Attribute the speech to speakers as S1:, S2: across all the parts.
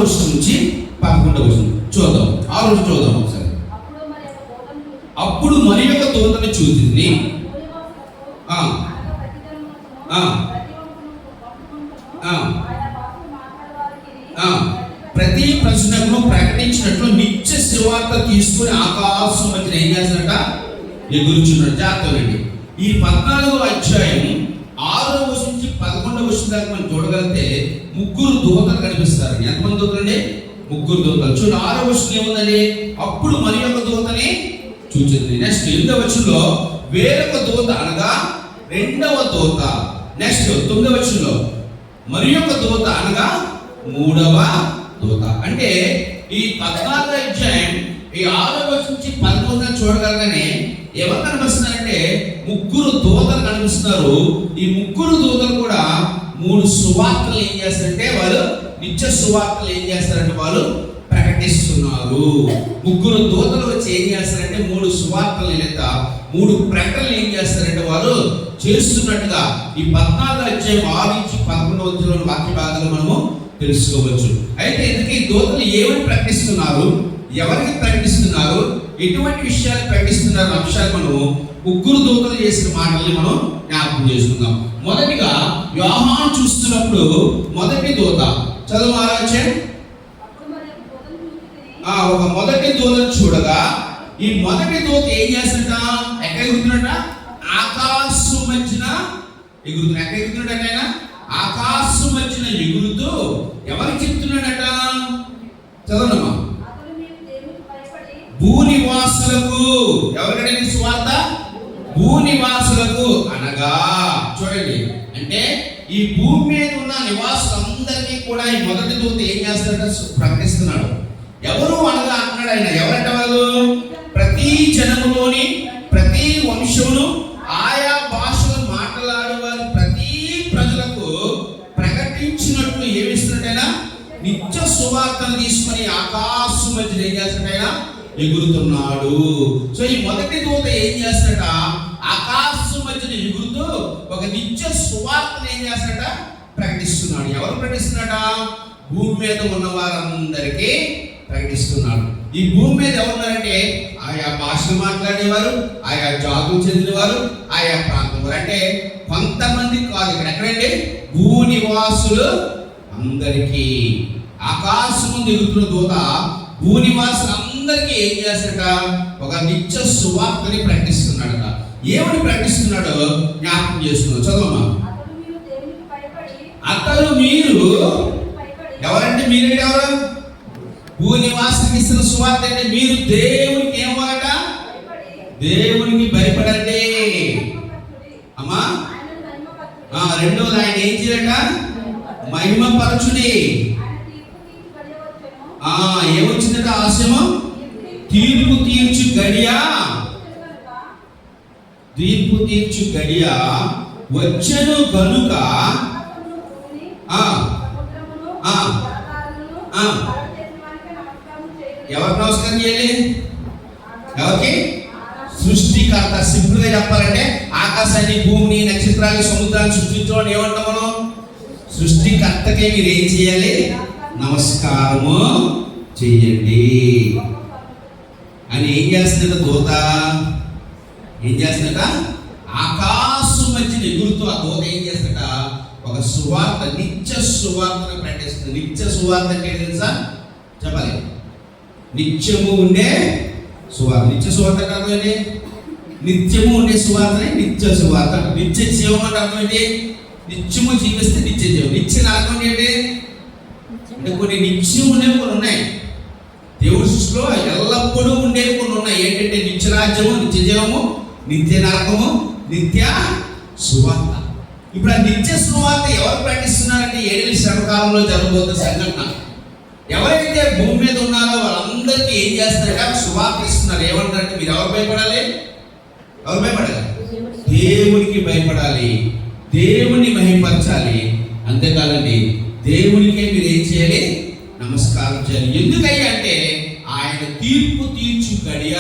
S1: వచనం నుంచి 11వ వచనం చూద్దాం. 6వ వచనం చూద్దాం ఒకసారి. అప్పుడు మరి యొక్క దూతను చూసింది. ప్రతి ప్రశ్నకు ప్రకటించినట్లు నిత్య సువార్త తీసుకుని ఆకాశం మధ్యన ఏం చేస్తారట? ఎగురుచున్నాడు. జాగ్రత్తలండి. ఈ 14వ అధ్యాయం 6వ వచనం నుంచి 11వ వచనం దాకా మనం చూడగలిగితే 3 దూతలు కనిపిస్తారు. ఎంతమంది దూతలండి? 3 దూతలు. చూడండి 6వ వచనం ఏముందండి? అప్పుడు మరి యొక్క దూతని చూచింది. నెక్స్ట్ 8వ వచనంలో వేరొక దూత అనగా 2వ దూత. నెక్స్ట్ 9వ వచనంలో మరి యొక్క దూత అనగా 3వ దూత. అంటే ఈ 14వ అధ్యాయం ఈ 6వ వచనం నుంచి 11వ చూడగలగానే ఎవరు కనిపిస్తున్నారంటే 3 దూతలు కనిపిస్తున్నారు. ఈ 3 దూతలు కూడా 3 సువార్తలు ఏం చేస్తారంటే వాళ్ళు నిత్య సువార్తలు ఏం చేస్తారంటే వాళ్ళు ప్రకటిస్తున్నారు. 3 దూతలు వచ్చి ఏం చేస్తారంటే 3 సువార్తలు లేదా 3 ప్రకటనలు ఏం చేస్తారంటే వాళ్ళు చేస్తున్నట్టుగా ఈ 14వ అధ్యాయం 6 నుంచి 11వ అధ్యాయంలో వాక్య భాగాలు మనము తెలుసుకోవచ్చు. అయితే ఇందుకే ఈ దూతలు ఏమని ప్రకటిస్తున్నారు, ఎవరికి ప్రకటిస్తున్నారు, ఎటువంటి విషయాలు ప్రకటిస్తున్నారు అంశాలు మనము 3 దూతలు చేసిన మాటల్ని మనం జ్ఞాపకం చేసుకుందాం. మొదటిగా యోహాను చూస్తున్నప్పుడు మొదటి దూత చదువు ఒక మొదటి దూతను చూడగా ఈ మొదటి దూత ఏం చేస్తున్నట? ఎక్కడ ఎగురుతున్నట? ఆకాశం మధ్యన ఎగురుతున్నా. ఎక్కడ ఎగురుతున్నాడు? ఆయన ఆకాశం మధ్యన ఎగురుతూ ఎవరికి చెప్తున్నాడట? చదవమ్మా. భూనివాసులకు. ఎవరికైనా సువార్త? భూనివాసులకు అనగా చూడండి, అంటే ఈ భూమి మీద ఉన్న నివాసులందరికీ కూడా ఈ మొదటి దూత ఏం చేస్తాడట? ప్రకటిస్తున్నాడు. ఎవరు అనగా అంటున్నాడు ఆయన. ఎవరంట వాళ్ళు? ప్రతి జనములోని ప్రతి వంశమును ఆయా భాషలు మాట్లాడే వారు ప్రతి ప్రజలకు ప్రకటించినట్లు ఏమిస్తున్నాడైనా నిత్య సువార్తను తీసుకొని ఆకాశం మధ్య ఏం చేస్తాడైనా ఎగురుతున్నాడు. సో ఈ మొదటి దూత ఏం చేస్తాడట? ఆకాశం మధ్యన ఎగురుతూ ఒక నిత్య సువార్తను ఏం చేస్తాడట? ప్రకటిస్తున్నాడు. ఎవరు ప్రకటిస్తున్నాడ? భూమి మీద ఉన్న వారందరికీ ప్రకటిస్తున్నాడు. ఈ భూమి మీద ఎవరున్నారంటే ఆయా భాషలు మాట్లాడేవారు, ఆయా జాతులు చెందినవారు, ఆయా ప్రాంతం వారు. అంటే కొంతమంది కాదు. ఇక్కడ ఎక్కడండి? భూనివాసులు అందరికీ. ఆకాశం దిగుతున్న దూత భూనివాసులందరికీ ఏం చేస్తాడట? ఒక నిత్య సువార్తని ప్రకటిస్తున్నాడట. ఏమని ప్రకటిస్తున్నాడో జ్ఞాపకం చేస్తున్నాడు. చదవమ్మా. అతడు మీరు ఎవరంటే? మీరంటే ఎవరు? భూనివాసులకు ఇస్తున్న సువార్త అంటే మీరు దేవునికి ఏమవాలట? దేవునికి భయపడండి అమ్మా. రెండోది ఆయన ఏం చేయాలట? మహిమపరచుడి. ఏమొచ్చిందట? ఆశయము తీర్పు తీర్చు గడియ. తీర్పు తీర్చు గడియ వచ్చెను కనుక ఎవరికి నమస్కారం చేయాలి? ఎవరికి? సృష్టికర్త. సింపుల్ గా చెప్పాలంటే ఆకాశాన్ని, భూమిని, నక్షత్రాన్ని, సముద్రాన్ని సృష్టించడం ఏమంటాం మనం? సృష్టికర్తకే మీరు ఏం చేయాలి? నమస్కారము చెయ్యండి అని ఏం చేస్తున్నట? దూత ఏం చేస్తున్నట? ఆకాశం మధ్యన ఎగురుతూ ఆ దూత ఏం చేస్తున్నట? ఒక సువార్త, నిత్య సువార్తను ప్రకటిస్తుంది. నిత్య సువార్త అంటే తెలుసా? చెప్పాలి. నిత్యము ఉండే సువార్త. నిత్య సువార్త అంటే అర్థం ఏంటి? నిత్యము ఉండే సువార్తని నిత్య సువార్త. నిత్య జీవం అంటే అర్థం ఏంటి? నిత్యము జీవిస్తే నిత్య జీవం. నిత్య అర్థం ఏంటి అంటే కొన్ని నిత్యం ఉండేవి కొన్ని ఉన్నాయి. దేవుడి సృష్టిలో ఎల్లప్పుడూ ఉండేవి కొన్ని ఉన్నాయి. ఏంటంటే నిత్య రాజ్యము, నిత్య జీవము, నిత్య నరకము, నిత్య సువార్త. ఇప్పుడు ఆ నిత్య సువార్త ఎవరు ప్రకటిస్తున్నారంటే 7 శ్రమకాలంలో జరగబోతున్న సంఘటన. ఎవరైతే భూమి మీద ఉన్నారో వాళ్ళందరికీ ఏం చేస్తారంటే సువార్త ఇస్తున్నారు. ఏమంటారంటే మీరు ఎవరు భయపడాలి? ఎవరు భయపడాలి? దేవునికి భయపడాలి, దేవుని మహిమపరచాలి. అంతేకాదండి, దేవునికే మీరు ఏం చేయాలి? నమస్కారం చేయాలి. ఎందుకయ్యా అంటే ఆయన తీర్పు తీర్చు గడియ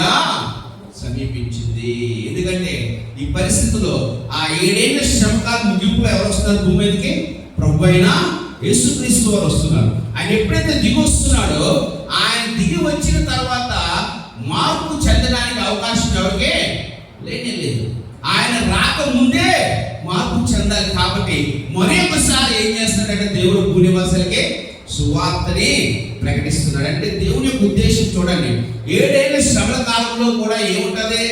S1: సమీపించింది. ఎందుకంటే ఈ పరిస్థితిలో ఆ 7 ఏళ్ల శ్రమకాల ముగింపులో ఎవరు వస్తున్నారు భూమి మీదకి? ప్రభు అయిన యేసుక్రీస్తు వారు వస్తున్నారు. ఆయన ఎప్పుడైతే దిగి వస్తున్నాడో, ఆయన దిగి వచ్చిన తర్వాత మార్పు చెందడానికి అవకాశం ఎవరికే లేదు. ఆయన రాకముందే మార్పు చెందాలి. కాబట్టి మరొకసారి ఏం చేస్తున్నాడంటే దేవుడు భూనివాసులకి సువార్తని ప్రకటిస్తున్నాడు. అంటే దేవుని యొక్క ఉద్దేశం చూడండి, 7 ఏళ్ల శ్రమల కాలంలో కూడా ఏముంటది?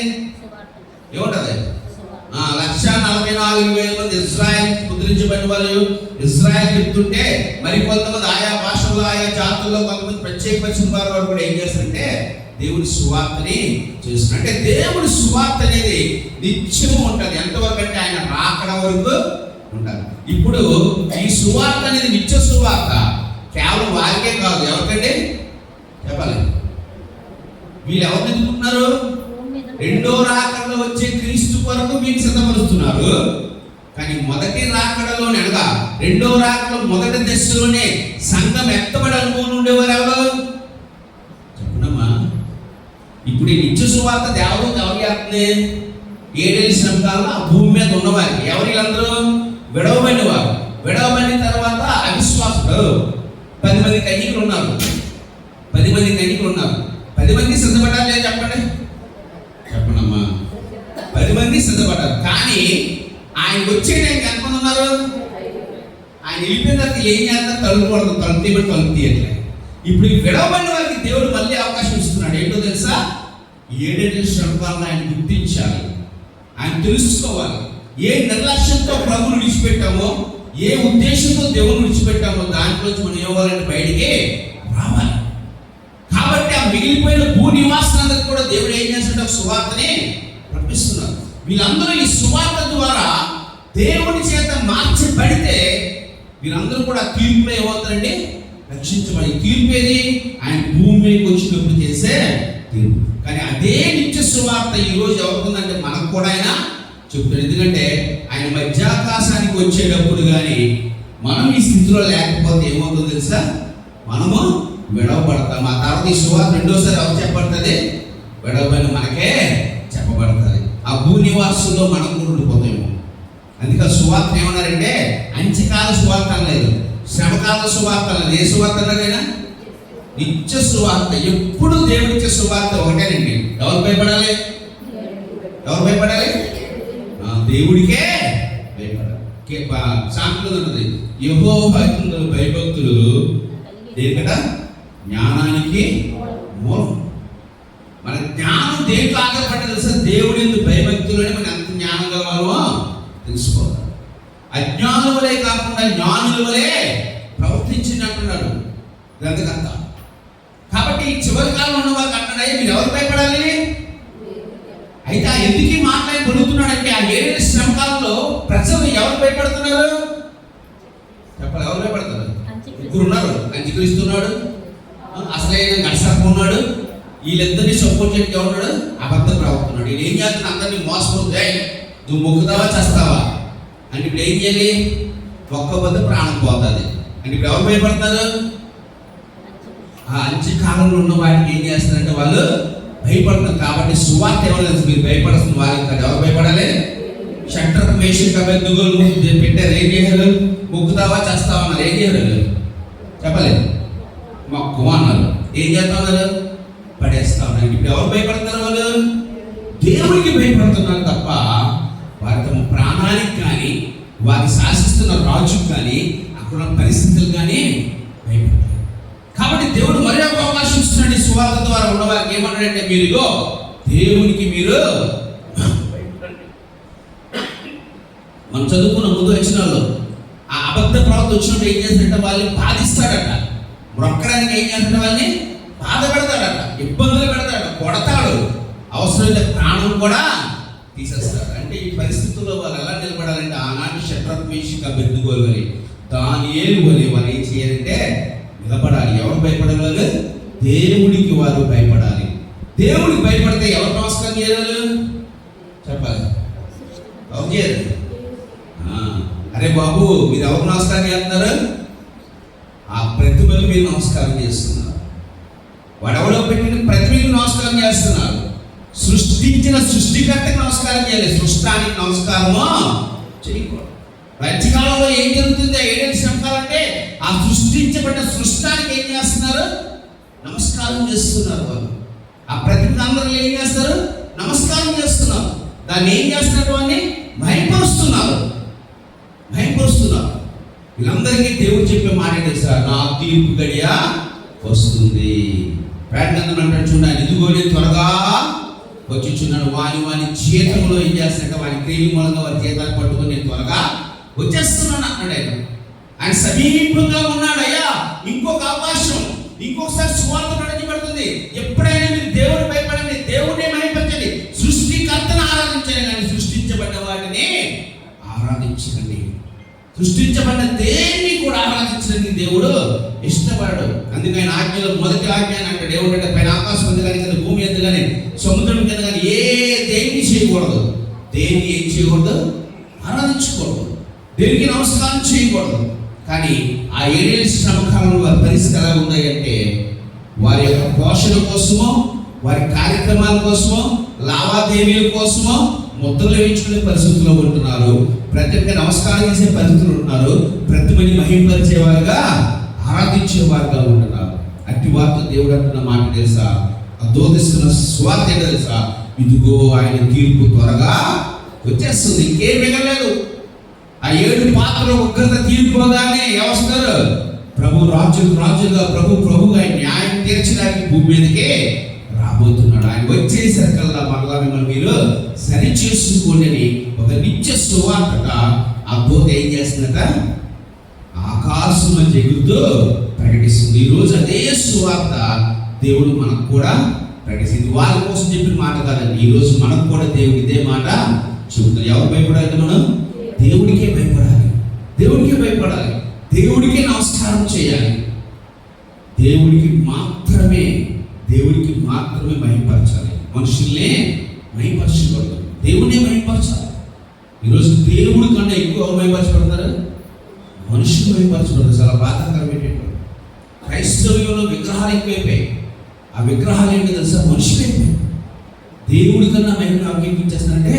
S1: 1,44,000 మంది ఇజ్రాయెల్ ముద్రించబడిన వాళ్ళు ఇజ్రాయెల్ చెప్తుంటే, మరి కొంతమంది ఆయా భాషల్లో ఆయా జాతుల్లో కొంతమంది ప్రత్యేకమైన వారు కూడా ఏం చేస్తారంటే దేవుని సువార్తని చేస్తున్నారు. అంటే దేవుని సువార్త అనేది నిత్యము ఉంటుంది. ఎంతవరకు అంటే ఆయన రాకడ వరకు ఉంటుంది. ఇప్పుడు ఈ సువార్త అనేది నిత్య సువార్త కేవలం వారికే కాదు. ఎవరికండి చెప్పాలి? వీళ్ళు ఎవరు ఎదుగుతున్నారు? రెండో రాకడలో వచ్చే క్రీస్తు కొరకు మీరు సిద్ధపరుస్తున్నారు. కానీ మొదటి రాకడలో అనగా రెండో రాకడలో మొదటి దశలోనే సంఘం ఎత్తబడి అనుకుని ఉండేవారు ఎవరు చెప్పనమ్మా? ఇప్పుడు ఈ నిత్య సువార్త దేవదూత ఎవరు చేస్తుంది? 7 ఏళ్ల శ్రమ కాలంలో ఆ భూమి మీద ఉన్నవారికి. ఎవరు వీళ్ళందరూ? విడవబడిన వారు. విడవబడిన తర్వాత అవిశ్వాసులు 10 మంది కన్యకులు ఉన్నారు. 10 మంది సిద్ధపడ్డారు లేదా చెప్పండి? చెప్పండమ్మా. 10 మంది సిద్ధపడ్డారు. కానీ ఆయన వచ్చే టైంకి ఎంతమంది ఉన్నారు? ఆయన వెళ్ళిపోయిన తర్వాత ఏం చేస్తారు? తలుపు తీయట్లేదు. ఇప్పుడు ఈ విడవబడిన వారికి దేవుడు మళ్ళీ అవకాశం ఇస్తున్నాడు. ఏంటో తెలుసా? 7 ఏళ్ల శ్రమ కాలంలో ఆయన గుర్తించాలి, ఆయన తెలుసుకోవాలి. ఏ నిర్లక్ష్యంతో ప్రభువును విడిచిపెట్టామో, ఏ ఉద్దేశంతో దేవుని విడిచిపెట్టామో దాంట్లోంచి మనం ఇవ్వాలంటే బయటికి రావాలి. కాబట్టి ఆ మిగిలిపోయిన భూ నివాసులందరికీ కూడా దేవుడు ఏం చేస్తాడు? సువార్తని ప్రకటిస్తున్నారు. వీళ్ళందరూ ఈ సువార్త ద్వారా దేవుని చేత మార్చబడితే వీళ్ళందరూ కూడా తీర్పులో ఏమవుతారండి? రక్షించబడి. తీర్పు ఏది? ఆయన భూమి మీదకి వచ్చినప్పుడు చేసే తీర్పు. కానీ అదే నిత్య సువార్త ఈ రోజు ఎవరుందంటే మనకు కూడా ఆయన చెప్తాడు. ఎందుకంటే ఆయన మధ్యాకాశానికి వచ్చేటప్పుడు కానీ మనం ఈ స్థితిలో లేకపోతే ఏమవుతుందో తెలుసా? మనము విడవబడతాం. ఆ తర్వాత ఈ సువార్త రెండోసారి ఎవరు చెప్పబడుతుంది? విడవబడిన మనకే చెప్పబడుతుంది. ఆ భూ నివాసుల్లో మనం కూడా ఉండిపోతాము. అందుకే సువార్త ఏమన్నారంటే అంత్యకాల సువార్త అనలేదు, శ్రమకాల సువార్త అనలేదు. ఏ సువార్త అన్నారైనా? నిత్య సువార్త. ఎప్పుడు దేవుడిచ్చే సువార్త ఒకటేనండి. ఎవరు భయపడాలి? దేవుడికే భయపడాలి. సాంఖ్యం ఉన్నది, యెహోవా భయభక్తులు దేనికట? జ్ఞానానికి మూలం. మన జ్ఞానం దేంట్లో ఆధారపడి తెలుసా? దేవుడి ఎందుకు భయభక్తులని మనం ఎంత జ్ఞానం కావాలో తెలుసుకోవాలి. అజ్ఞానుల వలే కాకుండా జ్ఞానుల వలే ప్రవర్తించింది అంటున్నాడు గ్రంథకర్త. కాబట్టి చివరి కాలంలో ఉన్న వారికి అంటున్నాయి, మీరు ఎవరు భయపడాలి? అయితే ఆ ఎందుకు మాట్లాడి పొందుతున్నాడంటే ఆ 7 ఏళ్ల శ్రమ కాలంలో ప్రజలు ఎవరు భయపడుతున్నారు? చెప్పాలి. ఎవరు భయపడుతున్నారు? 3 ఉన్నారు. అంత్యక్రీస్తున్నాడు, అసలైన గడసర్పం ఉన్నాడు. వీళ్ళిద్దరినీ సపోర్ట్ చేయడానికి ఎవరున్నాడు? అబద్ధ ప్రవక్తున్నాడు. వీళ్ళు ఏం చేస్తున్నా? అందరినీ మోసపోతే నువ్వు మొక్కుతావా చేస్తావా అంటే ఇప్పుడు ఏం చేయాలి? ఒక్కపోతే ప్రాణం పోతుంది. అంటే ఇప్పుడు ఎవరు భయపడతారు? ఆ అంత్యకాలంలో ఉన్న వాటికి ఏం చేస్తారంటే వాళ్ళు భయపడతారు. కాబట్టి సువార్త ఎవరు? మీరు భయపడుతున్న వారికి కాదు. ఎవరు భయపడాలి? షట్టర్ మేషిక బెద్దుగోలు పెట్టారు. ఏం చేశారు? మొక్కుతావా చేస్తావా అన్నారు. ఏం చేశారు? చెప్పలేదు. మొక్కు అన్నారు. ఏం చేస్తా ఉన్నారు? పడేస్తా ఉన్నారు. ఇప్పుడు ఎవరు భయపడతారు? వాళ్ళు దేవుడికి భయపడుతున్నారు తప్ప వారి తమ ప్రాణానికి కానీ వారి శాసిస్తున్న రాజుకు కానీ అక్కడ పరిస్థితులు కానీ భయపడతారు. కాబట్టి దేవుడు మరి ఒక అవకాశం ఇస్తున్నాడు. ఈ సువార్త ద్వారా ఉన్నవారికి ఏమన్నాడంటే, మీరు దేవునికి మీరు మనం చదువుకున్న ముందు వచ్చినాల్లో ఆ అబద్ధ ప్రవక్త వచ్చినప్పుడు ఏం చేస్తాడంటే వాళ్ళని బాధిస్తాడట. మొక్కడానికి ఏం చేస్తాడు? వాళ్ళని బాధ పెడతాడట, ఇబ్బందులు పెడతాడట, కొడతాడు, అవసరమైతే ప్రాణం కూడా తీసేస్తాడు. అంటే ఈ పరిస్థితుల్లో వాళ్ళు ఎలా నిలబడాలంటే ఆనాటి షట్రక్ మేషిక బెద్దుగోలు అని దానియేలు అని వారు ఏం చేయాలంటే నిలబడాలి. ఎవరు భయపడాలి? వాళ్ళు దేవుడికి వారు భయపడాలి. దేవుడికి భయపడితే ఎవరు నమస్కారం చేయాలి? చెప్పాలి. ఓకే, అరే బాబు మీరు ఎవరు నమస్కారం చేస్తున్నారు? ఆ ప్రతిమలు మీరు నమస్కారం చేస్తున్నారు. వాడెవడో పెట్టిన ప్రతిమలు నమస్కారం చేస్తున్నారు. సృష్టించిన సృష్టికర్తకి నమస్కారం చేయాలి, సృష్టానికి నమస్కారము చేయకూడదు. మధ్యకాలంలో ఏం జరుగుతుంది? 7 ఏళ్ల శ్రమ కాలం అంటే ఆ సృష్టించబడ్డ సృష్టానికి ఏం చేస్తున్నారు? నమస్కారం చేస్తున్నారు. వాళ్ళు ఆ ప్రతిపదంలో ఏం చేస్తారు? నమస్కారం చేస్తున్నారు. దాన్ని ఏం చేస్తున్నారు? అని భయపరుస్తున్నారు. వీళ్ళందరికీ దేవుడు చెప్పే మాట తెలుసా? నా తీర్పు గడియ వస్తుంది. ప్రార్థన అంటాడు చూడండి, ఇదిగో నేను త్వరగా వచ్చుచున్నాను. వాని చేతంలో ఏం చేస్తాడంటే వాని క్రియల మూలంగా వారి చేతాన్ని పట్టుకొని నేను త్వరగా వచ్చేస్తున్నాను అన్నాడు. ఆయన సమీపంగా ఉన్నాడు. అయ్యా ఇంకొక అవకాశం, ఇంకొకసారి సువార్త నడిచబడుతుంది. ఎప్పుడైనా మీరు దేవుడు భయపడండి, దేవుడినే మహిమపరచండి, సృష్టికర్తను ఆరాధించండి, కానీ సృష్టించబడ్డ వాటిని ఆరాధించండి. సృష్టించబడిన దేన్ని కూడా ఆరాధించడానికి దేవుడు ఇష్టపడడు. అందుకే ఆయన ఆజ్ఞలో మొదటి ఆజ్ఞ అంటే దేవుడు అంటే పైన ఆకాశం ఉంది కానీ కింద భూమి ఉంది కానీ సముద్రం కింద కానీ దేన్ని చేయకూడదు. దేన్ని ఏం చేయకూడదు? ఆరాధించకూడదు. దేనికి నమస్కారం చేయకూడదు. కానీ ఆ 7 ఏళ్ళ శ్రమకాలంలో వారి పరిస్థితి ఎలా ఉన్నాయి అంటే వారి యొక్క పోషణ కోసమో, వారి కార్యక్రమాల కోసమో, లావాదేవీల కోసమో ముద్రలు వేయించుకునే పరిస్థితుల్లో ఉంటున్నారు. ప్రతి ఒక్క నమస్కారం చేసే పరిస్థితులు ఉంటున్నారు. ప్రతి మంది మహింపరిచేవారుగా, ఆరాధించేవారుగా ఉంటున్నారు. అట్టి వారితో దేవుడు అంటున్న మాట తెలుసా? దోదిస్తున్న స్వార్థ తెలుసా? ఇదిగో ఆయన తీర్పు త్వరగా వచ్చేస్తుంది. ఇంకేం మిగలేదు. ఆ 7 పాత్రలు ఒక్కరితో తీర్పుగానే వస్తారు. ప్రభు రాజుగా ప్రభుగా న్యాయం తీర్చడానికి భూమి మీదకే రాబోతున్నాడు. ఆయన వచ్చేసరికల్లా మరలా మిమ్మల్ని మీరు సరి చేసుకోండి ఒక నిత్య సువార్త ఆ దూత ఏం చేస్తుందట? ఆకాశం నుంచి ఎగురుతూ ప్రకటిస్తుంది. ఈరోజు అదే సువార్త దేవుడు మనకు కూడా ప్రకటిస్తుంది. వాళ్ళ కోసం చెప్పిన మాట కాదండి. ఈరోజు మనకు కూడా దేవుడు ఇదే మాట చెబుతారు. ఎవరు భయపడాలి? మనం దేవుడికే భయపడాలి. దేవుడికే నమస్కారం చేయాలి. దేవుడికి మాత్రమే మహిమపరచాలి. మనుషుల్నే మహిమపరచకూడదు. దేవుడినే మహిమపరచాలి. ఈరోజు దేవుడి కన్నా ఎక్కువ మహిమపరచబడతారు, మనుషులు మహిమపరచబడతారు. చాలా బాధాకరమైన క్రైస్తవ్యంలో విగ్రహాలు ఎక్కువైపోయాయి. ఆ విగ్రహాలు ఏంటి తెలుసా? మనుషులు అయిపోయాయి. దేవుడి కన్నా మహిమను అవగీపించేస్తారంటే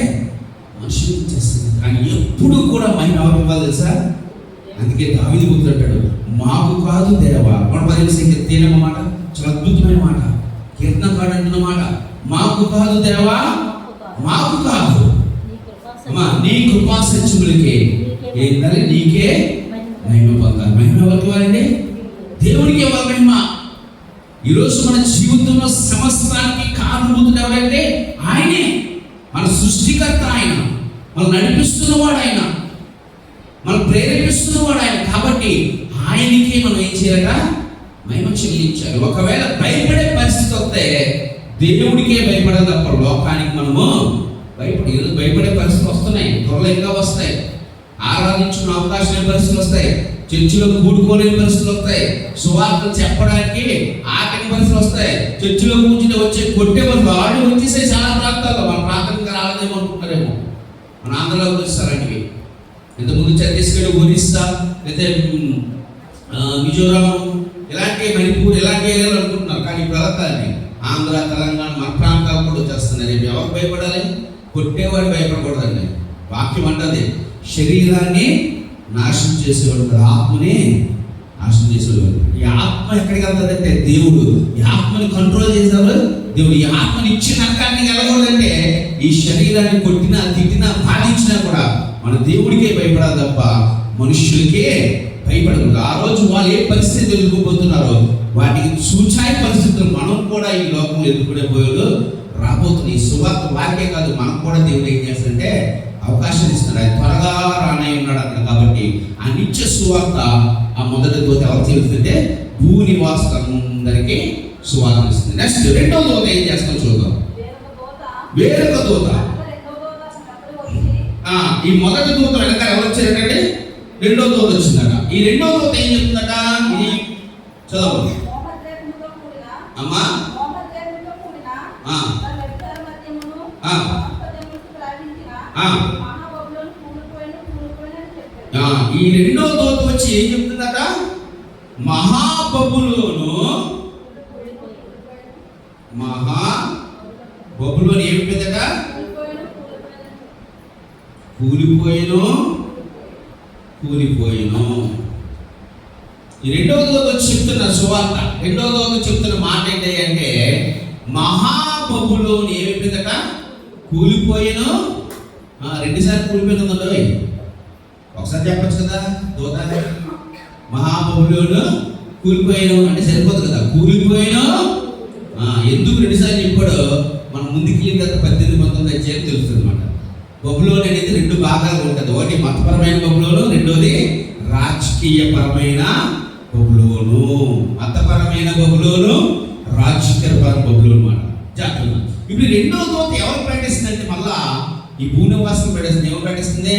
S1: మనుషులు ఇచ్చేస్తుంది. కానీ ఎప్పుడు కూడా మహిమ ఇవ్వాలి తెలుసా? అందుకే దావీదు గుర్తుంటాడు, మాకు కాదు దేవా. 115 తేనమ్మ మాట, చాలా అద్భుతమైన మాట. కీర్తనకాడు అంటున్న మాట, మాకు కాదు దేవా, మాకు కాదు, నీ కృపా సత్యములకే ఏంటంటే నీకే మహిమ పొందాలి. మహిమ ఎవరికి ఇవ్వాలండి? దేవుడికి ఇవ్వాలి మహిమ. ఈరోజు మన జీవితంలో సమస్తానికి కారణభూతుడు ఎవరంటే ఆయనే. మన సృష్టికర్త ఆయన, మనం నడిపిస్తున్నవాడు ఆయన, మనం ప్రేరేపిస్తున్నవాడు ఆయన. కాబట్టి ఆయనకే మనం ఏం చేయాలట? మహిమ చెల్లించాలి. ఒకవేళ భయపడే పరిస్థితి వస్తే దేవుడికే భయపడాలి తప్ప లోకానికి మనము భయపడే పరిస్థితులు వస్తున్నాయి. త్వరలో ఇంకా వస్తాయి. ఆరాధించుకునే అవకాశం లేని పరిస్థితులు వస్తాయి. చర్చిలో కూడుకోలేని పరిస్థితులు వస్తాయి. సువార్త చెప్పడానికి ఆకలి పరిస్థితులు వస్తాయి. చర్చిలో కూర్చుని వచ్చే కొట్టే వాళ్ళు వచ్చేసే చాలా ప్రాంతాల్లో మన ప్రాంతంగా రాలేదేమో అనుకుంటారేమో. మన ఆంధ్రలోకి వచ్చేసారండి. ఇంతకుముందు ఛత్తీస్గఢ్, ఒరిస్సా, లేదా మిజోరాం, ఇలాంటి మణిపూర్, ఇలాంటి ఏరియాలు అనుకుంటున్నారు. కానీ ఇప్పుడు వెళ్ళాలి. ఆంధ్ర, తెలంగాణ, మన ప్రాంతాలు కూడా వచ్చేస్తున్నారు. ఎవరు భయపడాలి? కొట్టేవాడు భయపడకూడదండి. వాక్యం అంటది శరీరాన్ని నాశనం చేసేవాడు, ఆత్మని నాశనం చేసేవాడు. ఈ ఆత్మ ఎక్కడికి వెళ్తుందంటే దేవుడు ఈ ఆత్మని కంట్రోల్ చేసేవాడు. దేవుడు ఈ ఆత్మని ఇచ్చిన నరకాన్ని వెళ్ళకూడదంటే ఈ శరీరాన్ని కొట్టినా, తిట్టినా, బాధించినా కూడా మన దేవుడికే భయపడాలి తప్ప మనుషులకే భయపడకూడదు. ఆ రోజు వాళ్ళు ఏ పరిస్థితి ఎదుర్కోబోతున్నారో వాటికి సూచాయి పరిస్థితులు మనం కూడా ఈ లోకంలో ఎదుర్కొనే పోయేలు రాబోతున్నాయి. ఈ సువార్త వారికే కాదు, మనకు కూడా దేవుడు ఏం చేస్తాడంటే అవకాశం ఇస్తున్నాడు. ఆయన త్వరగా రానే ఉన్నాడు అక్కడ. కాబట్టి ఆ నిత్య సువార్త ఆ మొదటి దూత ఎవరు తెలుస్తుంటే భూనివాసులందరికీ సువార్త ఇస్తుంది. నెక్స్ట్ రెండో దూత ఏం చేస్తాం చూద్దాం. వేరొక దూత. ఈ మొదటి దూత వెనక ఎవరు వచ్చారంటే రెండో దూత వచ్చిందట. ఈ రెండో దూత ఏం చెప్తుందట? ఇది చదవండి అమ్మా. ఈ రెండో దూత వచ్చి ఏం చెప్తుందట? మహాబబులోను ఏమిటదట? కూలిపోయిను. ఈ రెండవ దూత చెప్తున్న సువార్త, రెండవ దూత చెప్తున్న మాట ఏంటి అంటే, మహాబబులోను ఏమైపోయిందట, కూలిపోయాను. రెండుసార్లు కూలిపోయిందండి. ఒకసారి చెప్పచ్చు కదా, దూత మహాబబులోను కూలిపోయాను అంటే సరిపోదు కదా, కూలిపోయాను. ఎందుకు రెండుసార్లు చెప్పాడో మనం ముందుకు వెళ్ళిన తర్వాత 18-19 అధ్యాయం తెలుస్తుంది అన్నమాట. బబులోను అనేది రెండు భాగాలు ఉంటుంది. ఒకటి మతపరమైన బబులోను, రెండోది రాజకీయపరమైన బబులోను. మతపరమైన బబులోను, రాజకీయపరమైన బబులోను అన్నమాట. జాగ్రత్త. ఇప్పుడు రెండో దూత ఎవరు ప్రకటిస్తుందంటే, మళ్ళా ఈ భూనివాసం ప్రకటిస్తుంది. ఎవరు ప్రకటిస్తుంది?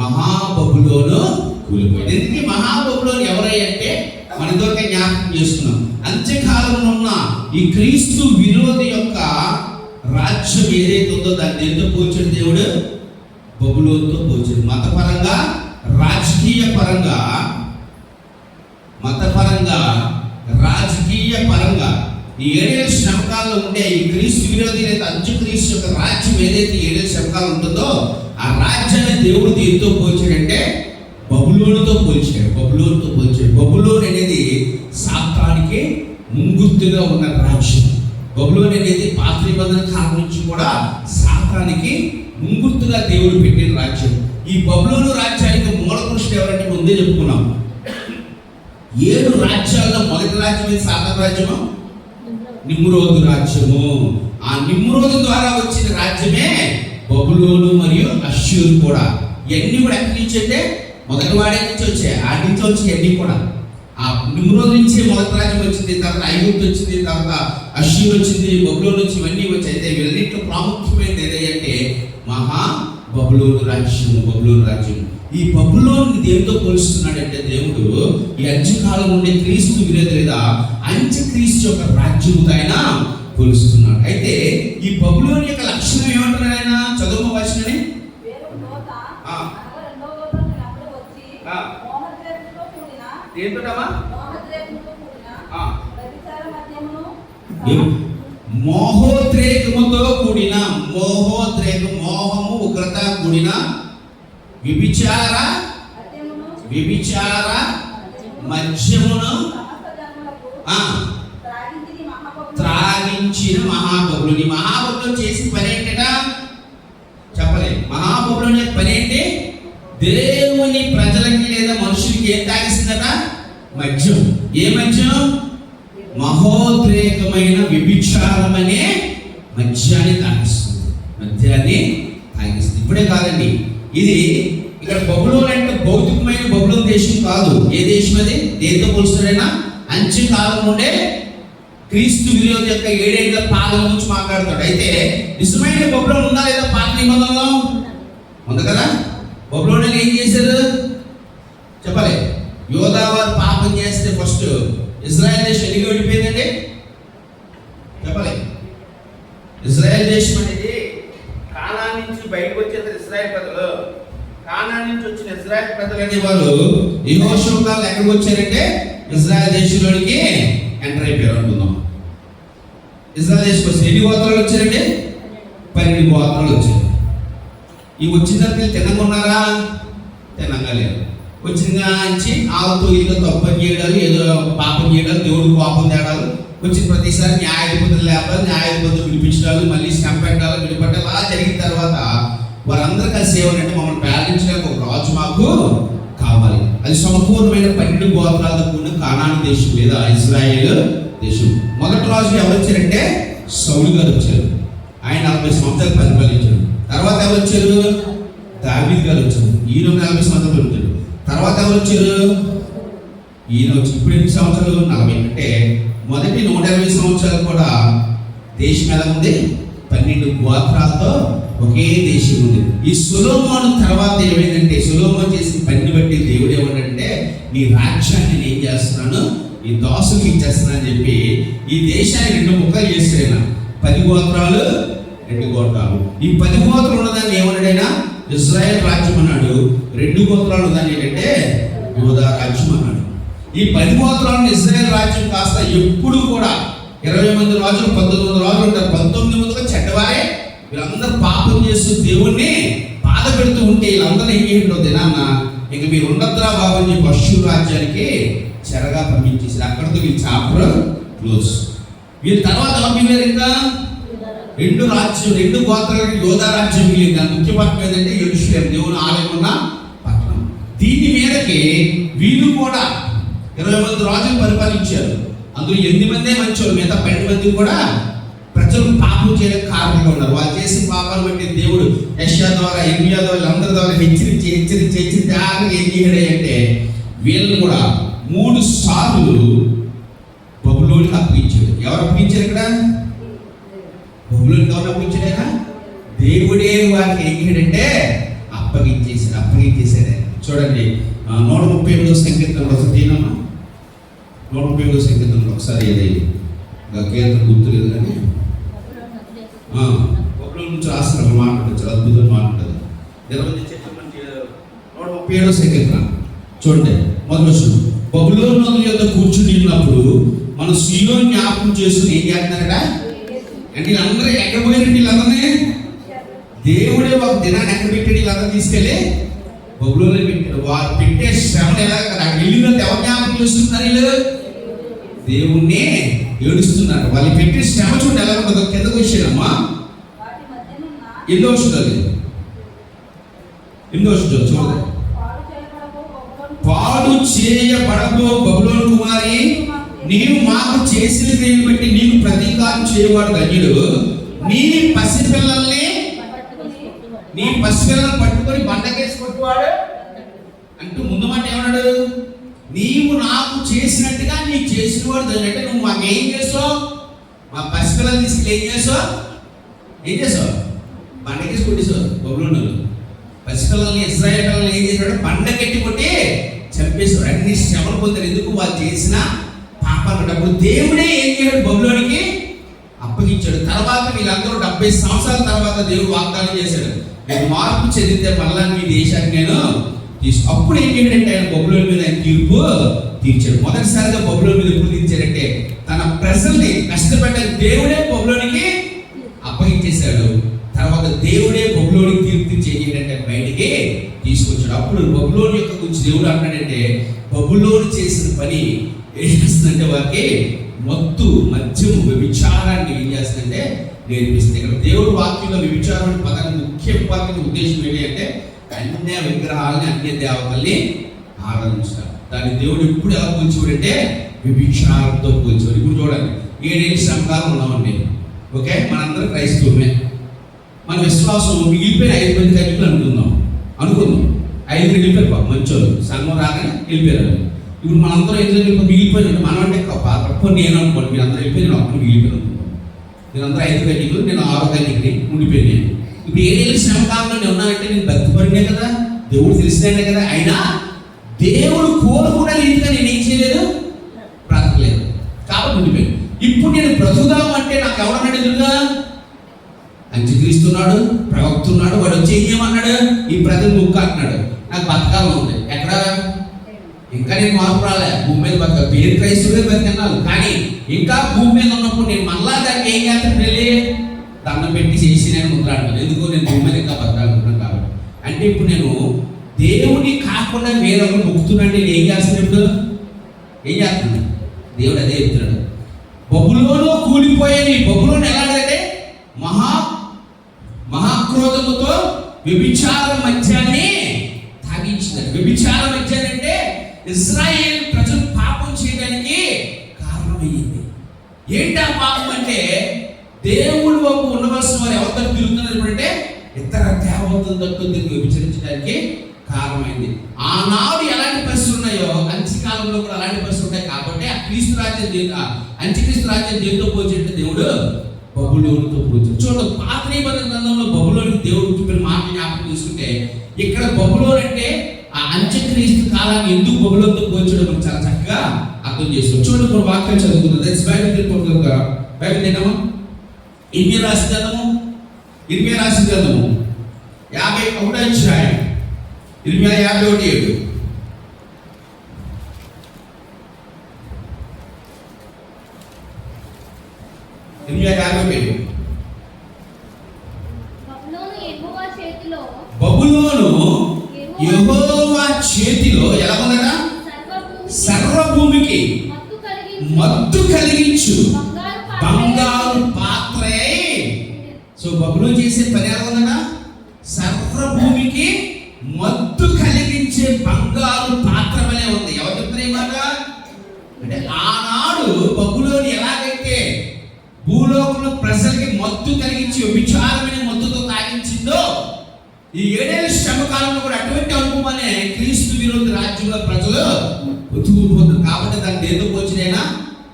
S1: మహాబబులోను కూలిపోయింది. ఎందుకు మహాబబులోను ఎవరంటే, మన దూత జ్ఞాపకం చేసుకున్నాం. అంత్యకాలంలో ఉన్న ఈ క్రీస్తు విరోధి యొక్క రాజ్యం ఏదైతే ఉందో దాన్ని దేంతో పోల్చాడు దేవుడు? బబులోనుతో పోల్చాడు. మతపరంగా, రాజకీయ పరంగా, మతపరంగా, రాజకీయ పరంగా ఈ 7 శ్రమకాలంలో ఉండే ఈ క్రీస్తు విరోధి లేదా అంత్యక్రీస్తు యొక్క రాజ్యం ఏదైతే 7 శ్రమకాలం ఉంటుందో ఆ రాజ్యాన్ని దేవుడు దేంతో పోల్చాడంటే బబులోనుతో పోల్చాడు. బబులోనుతో పోల్చాడు. బబులోను అనేది సాతానికి ముంగుర్తుగా ఉన్న రాజ్యం. బబులోను అనేది పాత నిబంధన కాలం నుంచి కూడా సాతానికి ముంగుర్తుగా దేవుడు పెట్టిన రాజ్యం. ఈ బబులోను రాజ్యానికి మూల పురుషుడు ఎవరంటే ముందే చెప్పుకున్నాం. 7 రాజ్యాల్లో మొదటి రాజ్యం ఏది? సాతాను రాజ్యము, నిమ్రోదు రాజ్యము. ఆ నిమ్రోదు ద్వారా వచ్చిన రాజ్యమే బబులోను మరియు అష్షూరు కూడా. ఇవన్నీ కూడా ఎక్కడి నుంచి అంటే మొదటి వాడే నుంచి వచ్చాయి. ఆ నుంచి వచ్చి అన్ని కూడా ఆ నిమ్రోదు నుంచి మొదటి రాజ్యం వచ్చింది, తర్వాత ఐగుప్తు వచ్చింది, తర్వాత అష్షూరు వచ్చింది, బబులోను వచ్చి ఇవన్నీ వచ్చాయి. అయితే వీళ్ళన్నింటిలో ప్రాముఖ్యమైనది ఏదంటే మహా బబులోను రాజ్యము. బబులోను రాజ్యం. ఈ బబులోను దేంతో పోలుస్తున్నాడంటే దేవుడు ఈ అంత్యకాలం ఉండే క్రీస్తు విరోధి లేదా అంత్యక్రీస్తు యొక్క రాజ్యముతో ఆయన పోలుస్తున్నాడు. అయితే ఈ బబులోను యొక్క లక్షణం ఏమంటారు ఆయన? చదువు వచనని మోహోద్రేకముతో కూడిన, మోహము ఉగ్రత కూడిన వ్యభిచార మద్యమును త్రాగించిన మహాబబులోను. ఈ మహాబబులోను చేసిన పని ఏంటట చెప్పలేదు. మహాబబులోని పని ఏంటి? దేవుని ప్రజలకి లేదా మనుషులకి ఏం తాగిస్తుందట? మద్యం. ఏ మద్యం? మహోద్రేకమైన వ్యభిచారమనే మద్యాన్ని తాగిస్తుంది. మద్యాన్ని తాగిస్తుంది. ఇప్పుడే కాదండి, ఇది ఇక్కడ బబులోను అంటే భౌతికమైన బబులోను దేశం కాదు. ఏ దేశం అది? దేంతో పోలుస్తాడైనా? అంత్యకాలం నుండే క్రీస్తు విరోధి యొక్క 7 పాలన గురించి మాట్లాడతాడు. అయితే నిజమైన బబులోను ఉందా లేదా? పాత నిబంధనలో ఉంది కదా. బబులోను ఏం చేశారు చెప్పలే. యోధావారు పాపం చేస్తే ఫస్ట్ ఇజ్రాయెల్ దేశం ఎన్ని ఓడిపోయిందండి చెప్పలే. ఇజ్రాయెల్ దేశం అనేది కానాను నుంచి బయటకు వచ్చేది ఇజ్రాయెల్ ప్రజలు. కానాను నుంచి వచ్చిన ఇజ్రాయెల్ ప్రజలు అనేవాళ్ళు యెహోషువ కాలంలో ఎక్కడికి వచ్చారంటే ఇజ్రాయెల్ దేశంలోనికి ఎంటర్ అయిపోయారు అనుకుందాం. ఇజ్రాయెల్ దేశం వచ్చి ఎన్ని గోత్రాలు వచ్చారంటే 12 గోత్రాలు వచ్చారు. ఈ వచ్చిన తర్వాత తినకున్నారా? తినంగా లేదు. వచ్చిన నుంచి ఆవుతో ఇల్లు తప్పని చేయడాలు, ఏదో పాపం చేయడాలు, దేవుడు కోపం తేడాలు, వచ్చిన ప్రతిసారి న్యాయాధిపతులు లేపాలి, న్యాయాధిపతులు విడిపించడాలు, మళ్ళీ స్టంపెట్టాలు, విడిపట్టాలు అలా జరిగిన తర్వాత వారందరూ కలిసి ఏమనంటే మమ్మల్ని పాలించడానికి ఒక రాజు మాకు కావాలి. అది సంపూర్ణమైన 12 గోత్రాలతో కూడిన కానాను దేశం లేదా ఇజ్రాయేల్ దేశం. మొదటి రాజు ఎవరు వచ్చారంటే సౌలు గారు వచ్చారు. ఆయన 40 సంవత్సరాలు పరిపాలించారు. తర్వాత ఎవరు వచ్చారు? దావీదు గారు వచ్చారు. ఈయన 40 సంవత్సరాలు వచ్చారు. తర్వాత ఎవరు వచ్చారు? ఈయన వచ్చి ఇప్పుడు ఎన్ని సంవత్సరాలు? 40. అంటే మొదటి 120 సంవత్సరాలు కూడా దేశం ఎలా ఉంది? 12 గోత్రాలతో ఒకే దేశం ఉంది. ఈ సొలొమోను తర్వాత ఏమైందంటే సొలొమోను చేసిన పనిని బట్టి దేవుడు ఏమన్నాడంటే నీ రాజ్యాన్ని నేను ఏం చేస్తున్నాను, ఈ దాసుకి ఇచ్చేస్తున్నాను అని చెప్పి ఈ దేశాన్ని 2 ముక్కలు చేస్తాడు. 10 గోత్రాలు 2 గోత్రాలు. ఈ 10 గోత్రాలు ఉన్నదాన్ని ఏమన్నాడైనా ఇజ్రాయెల్ రాజ్యం అన్నాడు. 2 గోత్రాలు ఉన్నదాన్ని ఏంటంటే యూదా రాజ్యం అన్నాడు. ఈ 10 గోత్రాలను ఇజ్రాయెల్ రాజ్యం కాస్త ఎప్పుడు కూడా 20 మంది రాజులు 19 రాజులు ఉంటారు. 19 మందిగా చెడ్డవారే, వీళ్ళందరూ పాపం చేస్తూ దేవుణ్ణి బాధ పెడుతూ ఉంటే వీళ్ళందరూ ఏం చేయడం దినాన్న ఇక మీరు ఉండద్దురా బాబు అని చెప్పి అష్షూరు రాజ్యానికి చెరగా పంపించేసారు. అక్కడితో వీళ్ళు చాప్టర్ క్లోజ్. వీళ్ళ తర్వాత ఎవరు ఇంకా రెండు గోత్రాలకి యోధా రాజ్యం మిగిలింది. దాని ముఖ్య పట్టణం ఏంటంటే యెరూషలేము, దేవుని ఆలయం ఉన్న పట్టణం. దీని మీదకి వీళ్ళు కూడా 20 మంది రాజులు పరిపాలించారు. అందులో 8 మందే మంచోళ్ళు, మిగతా 12 మంది కూడా ప్రజలు పాపం చేయడానికి కారణంగా ఉన్నారు. వాళ్ళు చేసిన పాపాలు బట్టి దేవుడు యెషయా ద్వారా, ఇర్మియా ద్వారా, వీళ్ళందరి ద్వారా హెచ్చరించి దాకా ఏం చేయడే అంటే వీళ్ళని కూడా 3 సార్లు బబులోనికి అప్పగించాడు. ఎవరు అప్పగించారు? ఇక్కడ బబులోనికి ఎవరు అప్పగించాడైనా? దేవుడే వారికి ఏం చేయడంటే అప్పగించేశాడు. చూడండి 138వ సంకీర్తనలో ఒకసారి తీనమ్మా. 138వ సంకీర్తనలో ఒకసారి ఏదైంది కీర్తన గుర్తులేదు కానీ బబులోను నుంచి రాసిన మాట్లాడచ్చు, అద్భుతం మాట్లాడదు. 137వ సంకీర్తన చూడండి మొదటి వచనం. బబులోను యొద్ద కూర్చుని ఉన్నప్పుడు మనం సీయోను జ్ఞాపకం చేసుకుని ఏం చేస్తున్నారట అంటే వీళ్ళందరూ ఎక్కడ పోయినట్టు వీళ్ళందరినీ దేవుడే ఒక దినాన్ని ఎక్కడ పెట్టాడు? వీళ్ళందరూ తీసుకెళ్ళి బబులోనే పెట్టాడు. వారు పెట్టే శ్రమలు ఎలా కదా వెళ్ళినంత ఎవరు జ్ఞాపకం చేస్తున్నారు? వీళ్ళు దేవుణ్ణి ఏడుస్తున్నారు. వాళ్ళు పెట్టే శ్రమ చూడండి ఎలా ఉంటుందో. కిందకు వచ్చానమ్మా. ఎన్నో వస్తుంది చూడండి. పాడు చేయబడబో బబులోను కుమారి, నీవు మాకు చేసిన దేని బట్టి నీకు ప్రతీకారం చేయవాడు ధన్యుడు. నీ పసిపిల్లల్ని పట్టుకొని బండకేసి కొట్టువాడు అంటూ ముందు మాట ఏమన్నాడు? నీవు నాకు చేసినట్టుగా నీకు చేసిన వాడు ధన్యుడు. అంటే నువ్వు మాకేం చేసావు? మా పసిపిల్లలు తీసుకెళ్ళి ఏం చేసావు? బండకేసి కొట్టేసావు. బబులోను పసిపిల్లల్ని, ఇశ్రాయేలు పిల్లల్ని ఏం చేశాడు? బండకెట్టి కొట్టి చంపేశాడు. అన్ని శ్రమలు పొందారు. ఎందుకు? వాళ్ళు చేసిన పాపాలు. దేవుడే ఏం చేశాడు? బబులోనికి అప్పగించాడు. తర్వాత వీళ్ళందరూ 70 సంవత్సరాల తర్వాత దేవుడు వాగ్దానం చేశాడు, నేను మార్పు చెందితే మళ్ళా మీ దేశాన్ని నేను అప్పుడు ఏం చేయాడంటే ఆయన బబులోను మీద ఆయన తీర్పు తీర్చాడు. మొదటిసారిగా బబులోను మీద ఎప్పుడు తీర్చాడంటే తన ప్రజల్ని కష్టపడ్డ దేవుడే బబులోనికి అప్పగించేశాడు. తర్వాత దేవుడే బబులోనికి తీర్పు తీర్చి ఏం చేయాడంటే బయటికి తీసుకొచ్చాడు. అప్పుడు బబులోను యొక్క గురించి దేవుడు అంటాడంటే బబులోను చేసిన పని ఏం చేస్తుందంటే వారికి మత్తు, మద్యము, వ్యభిచారాన్ని ఏం చేస్తుందంటే నేర్పిస్తుంది. ఇక్కడ దేవుడు వాక్యంలో వ్యభిచారం పదాన్ని ముఖ్య ఉద్దేశం ఏంటి అంటే అన్య విగ్రహాలని, అన్య దేవతల్ని ఆరాధించారు. దాన్ని దేవుడు ఎప్పుడు ఎలా పోల్చేవాడంటే వ్యభిచారంతో పోల్చేవాడు. ఇప్పుడు చూడండి 7 ఏళ్ళ శ్రమకాలం ఉన్నామండి. ఓకే, మనందరం క్రైస్తవుమే. మన విశ్వాసం మిగిలిపోయిన 5 మంది కైపులు అనుకుందాం. 5 వెళ్ళిపోయారు పాప మంచోళ్ళు, సంఘం రాగానే వెళ్ళిపోయారు. ఇప్పుడు మనందరం ఎందుకు మిగిలిపోయినట్టు మనం అంటే తప్ప నేను అనుకోండి మీరు అందరూ వెళ్ళిపోయి నేను అప్పుడు మిగిలిపోయాను అనుకుంటాను. నేనందరూ 5 కన్నికలు, నేను 6 కన్నికని ఉండిపోయాను. ఇప్పుడు 7 ఏళ్ళ శ్రమకాలంలో నేను ఉన్నానంటే నేను భక్తిపడినే కదా, దేవుడు తెలిసినానే కదా. అయినా దేవుడు కోరుకుండా లేదుగా నేను ఏం చేయలేదు, బ్రతకలేదు కాబట్టి ఉండిపోయాను. ఇప్పుడు నేను బ్రతుకుదాం అంటే నాకు ఎవరన్నాడు? ఎదురుగా అంత్యక్రీస్తున్నాడు, ప్రవక్తున్నాడు. వాడు వచ్చి ఏం చేయమన్నాడు? ఈ ప్రజలు ముక్క అంటున్నాడు. నాకు బతకాలం ఉంది. ఎక్కడ ఇంకా నేను మార్పు రాలే, భూమి మీద బతక పేరు క్రైస్తుడే బతికన్నాను. కానీ ఇంకా భూమి మీద ఉన్నప్పుడు నేను మళ్ళా దానికి ఏం చేస్తాను? వెళ్ళి దండం పెట్టి చేసి నేను ముద్రాడుతాను. ఎందుకు? నేను భూమి మీద ఇంకా బతకాలనుకున్నాను కాబట్టి. అంటే ఇప్పుడు నేను దేవుని కాకుండా వేరొకరు మొక్కుతున్నాను. నేను ఏం చేస్తాను? ఇప్పుడు ఏం చేస్తున్నాను? దేవుడు అదే చెప్తున్నాడు. బబులోను కూలిపోయేది. బబులోను ఎలాంటిదంటే మహాక్రోధముతో వ్యభిచార మద్యాన్ని తాగించింది. వ్యభిచార మద్యాన్ని అంటే ఇశ్రాయేలు ప్రజలు పాపం చేయడానికి కారణమయ్యింది. ఏంటి ఆ పాపం అంటే దేవుడు వైపు ఉండవలసిన వారు ఎవరితో తిరుగుతున్నారు అంటే ఇతర దేవతలతో వ్యభిచరించడానికి కారణమైంది. ఆనాడు ఎలాంటి పరిస్థితులు ఉన్నాయో అంత్యకాలంలో కూడా అలాంటి పరిస్థితులు ఉంటాయి. కాబట్టి ఆ క్రీస్తు రాజ్యం అంత్యక్రీస్తు రాజ్యం దేనితో పోల్చేట? దేవుడు బబులోనుతో పోల్చాడు. చూడండి, పాత నిబంధన గ్రంథంలో బబులోనికి దేవుడు చెప్పిన మాట జ్ఞాపకం తీసుకుంటే ఇక్కడ బబులోన్ అంటే ఆ అంత్యక్రీస్తు కాలాన్ని ఎందుకు బబులోనుతో పోల్చడం మనం చాలా చక్కగా అర్థం చేసుకోవచ్చు. చూడండి, కొన్ని వాక్యాలు చదువుకుందాం. బైబిల్ తినమా? ఇర్మియా రాసిన గ్రంథము 51వ అధ్యాయం, ఇర్మియా 51:7. బబులోను మత్తు కలిగించు బంగారు పాత్రే. సో బబులోను చేసే పని ఎలా ఉందట? సర్వభూమికి మత్తు కలిగించే బంగారు పాత్ర వలె ఉంది. ఎవరు చెప్తారు ఈ మాట? అంటే ఆనాడు బబులోను ఎలాగైతే భూలోకంలో ప్రజలకి మత్తు కలిగించి విచారమైన మత్తుతో తాగించిందో, ఈ 7 ఏళ్ల శ్రమ కాలంలో కూడా అటువంటి అనుభవమనే క్రీస్తు విరోధి రాజ్యంలో ప్రజలు ఉతుకుపోతారు. కాబట్టి దాన్ని దేంతో పోల్చినైనా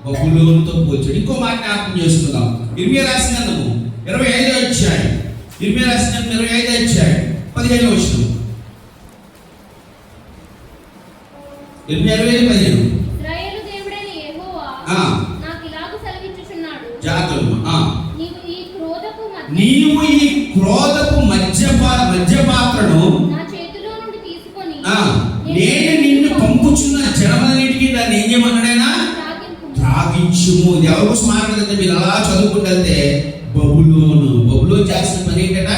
S1: బబులోనుతో పోల్చాడు. ఇంకో మాట జ్ఞాపకం చేసుకుందాం. ఇర్మియా రాసిన గ్రంథము 25వ అధ్యాయం, ఇర్మియా రాసిన 25వ అధ్యాయం 15వ వచనం. ఇర్మియా 25:15.
S2: ఇశ్రాయేలు దేవుడైన యెహోవా నాకు ఇలాగు సెలవిచ్చుచున్నాడు,
S1: నీవు ఈ క్రోధపు మధ్య పాత్రను
S2: నా చేతిలో నుండి తీసుకొని
S1: నేను నిన్ను పంపుచున్న జనమన్నిటికీ దాన్ని ఏం చేయమన్నాడైనా త్రాగించుము. ఎవరు స్మారకంటే మీరు అలా చదువుకుంటే బబులోను చేసిన పని ఏంటట?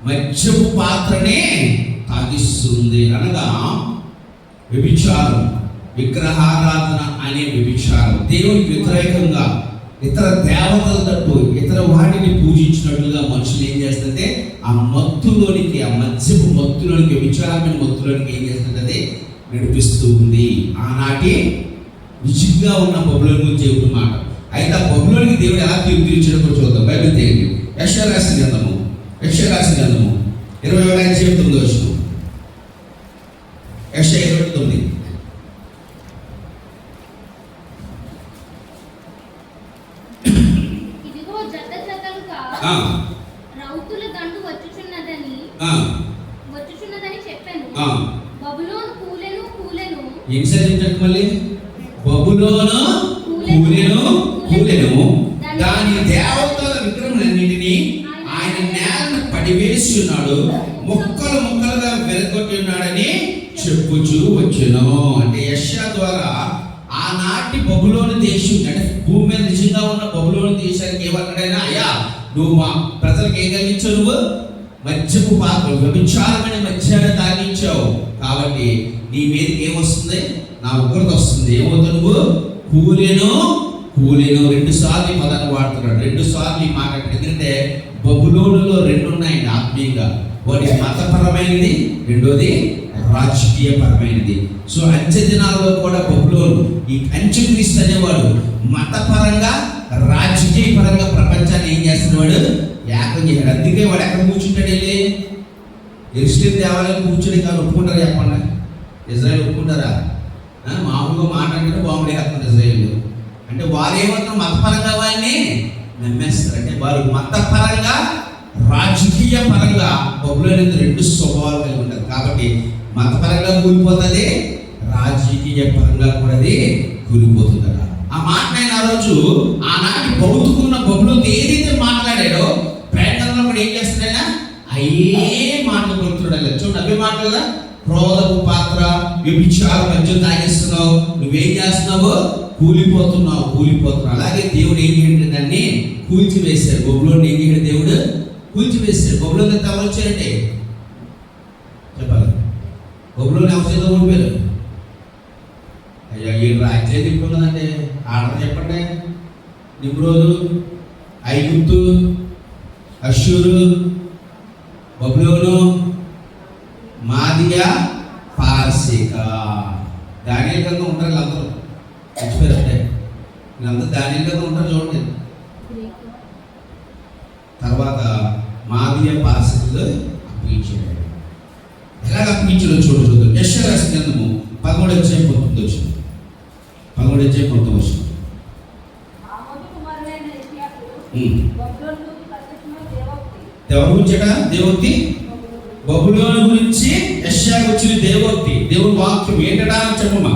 S1: మధ్యపు పాత్రనే తాగిస్తుంది. అనగా వ్యభిచారం, విగ్రహారాధన అనే వ్యభిచారం, దేవునికి వ్యతిరేకంగా ఇతర దేవతల తట్టు ఇతర వాటిని పూజించినట్లుగా మనుషులు ఏం చేస్తుంటే ఆ మత్తులోనికి, ఆ మద్యపు మత్తులోనికి, విచారమైన మత్తులోనికి ఏం చేస్తుంటే నడిపిస్తూ ఉంది. ఆనాటి నిజంగా ఉన్న బబులోను గురించి చెబుతున్న మాట. అయితే ఆ బబులోనికి దేవుడు ఎలా తీర్చాడో కూడా చూద్దాం. బైబిల్ తేండి. యెషయా రాసిన గ్రంథము 21వ అధ్యాయం 9వ వచనం. యెషయా 29.
S2: రౌతుల దండు వచ్చుచున్నదని చెప్పాను. బబులోను కూలెను.
S1: ఏం చదివించండి మళ్ళీ? బబులోను కూలెను దాని దేవతల విగ్రహములన్నిటినీ ఆయన నేలను పడివేసి ఉన్నాడు, ముక్కలుగా వెరగొట్టి ఉన్నాడని చెప్పుచూ వచ్చును. అంటే యెషయా ద్వారా ఆనాటి బబులోను దేశం, అంటే భూమి మీద నిజంగా ఉన్న బబులోను దేశానికి ఏమన్నాడైనా, అయ్యా నువ్వు మా ప్రజలకు ఏం కలిగించావు? నువ్వు మద్యపు పాత్ర, వ్యభిచారమైన మద్యాన్ని తాగించావు. కాబట్టి నీ మీదకి ఏమొస్తుంది? నా ఉగ్రత వస్తుంది. ఏమవుతావు నువ్వు? కూలెను. 2 సార్లు ఈ పదాన్ని వాడుతున్నాడు. 2 సార్లు ఈ మాట. ఎందుకంటే బబులోనులో 2 ఉన్నాయండి ఆత్మీయంగా. ఒకటి మతపరమైనది, రెండోది రాజకీయపరమైనది. సో అంచె దినాల్లో కూడా బబులోను, ఈ అంత్యక్రీస్తు అనేవాడు మతపరంగా రాజకీయ పరంగా ప్రపంచాన్ని ఏం చేస్తున్నాడు? ఏకం చేశాడు. అందుకే వాడు ఎక్కడ కూర్చుంటాడు? వెళ్ళి ఎరుసలేము దేవాలయం కూర్చొని కాదు. ఒప్పుకుంటారా చెప్పండి? ఇజ్రాయెల్ ఒప్పుకుంటారా? మామూలుగా మాట్లాడితే బాంబులు వేస్తున్నారు ఇజ్రాయెల్. అంటే వారు ఏమంటారు? మతపరంగా వారిని నమ్మేస్తారు. అంటే వారు మతపరంగా రాజకీయ పరంగా బబులోను 2 స్వభావాలు కలిగి ఉంటారు. కాబట్టి మతపరంగా కూలిపోతుంది, రాజకీయ పరంగా కూడా అది కూలిపోతుంది. ఆ మాట ఆ రోజు ఆనాటి భౌతికున్న బబులోను ఏదైతే మాట్లాడాడో ప్రయత్నంలో కూడా ఏం చేస్తున్నాడా? అయ్యే మాటలు కొడుతున్నాడు. చూడండి, అవే మాటలు. క్రోధపు పాత్ర, వ్యభిచార మధ్య తాగిస్తున్నావు, నువ్వేం చేస్తున్నావు? కూలిపోతున్నావు. అలాగే దేవుడు ఏం చేయండి? దాన్ని కూల్చివేశాడు. బబులోను ఏం చేయండి? దేవుడు కూల్చివేశాడు. బబులోను ఎంత ఎవరు వచ్చారంటే చెప్పాలి? బబులోను ఎవరి చేత ఓడిపోయారు? అయ్యా ఈ రాజ్యం తిప్పుకున్నదంటే ఆడత చెప్పండి. నిమ్రోదు, ఐగుప్తు, అష్షూరు, బబులోను, మాదియా, పారసీక. దానియేలు కింద ఉంటారు వీళ్ళందరూ. చచ్చిపోయారంటే వీళ్ళందరూ దానియేలు కింద ఉంటారు. చూడండి, తర్వాత మాదియా, పారసీకులు అప్పగించాడు. ఎలాగ అప్పగించాడో చూడదు. యెషయా రాసిన గ్రంథము 13వ అధ్యాయం 19వ వచనం. 13వ అధ్యాయం 19వ వచనం. ఎవరి గురించట దేవోక్తి? బబులోను గురించి యెషయా వచ్చిన దేవోక్తి, దేవుని వాక్యం ఏంటడా అని చెప్పమ్మా.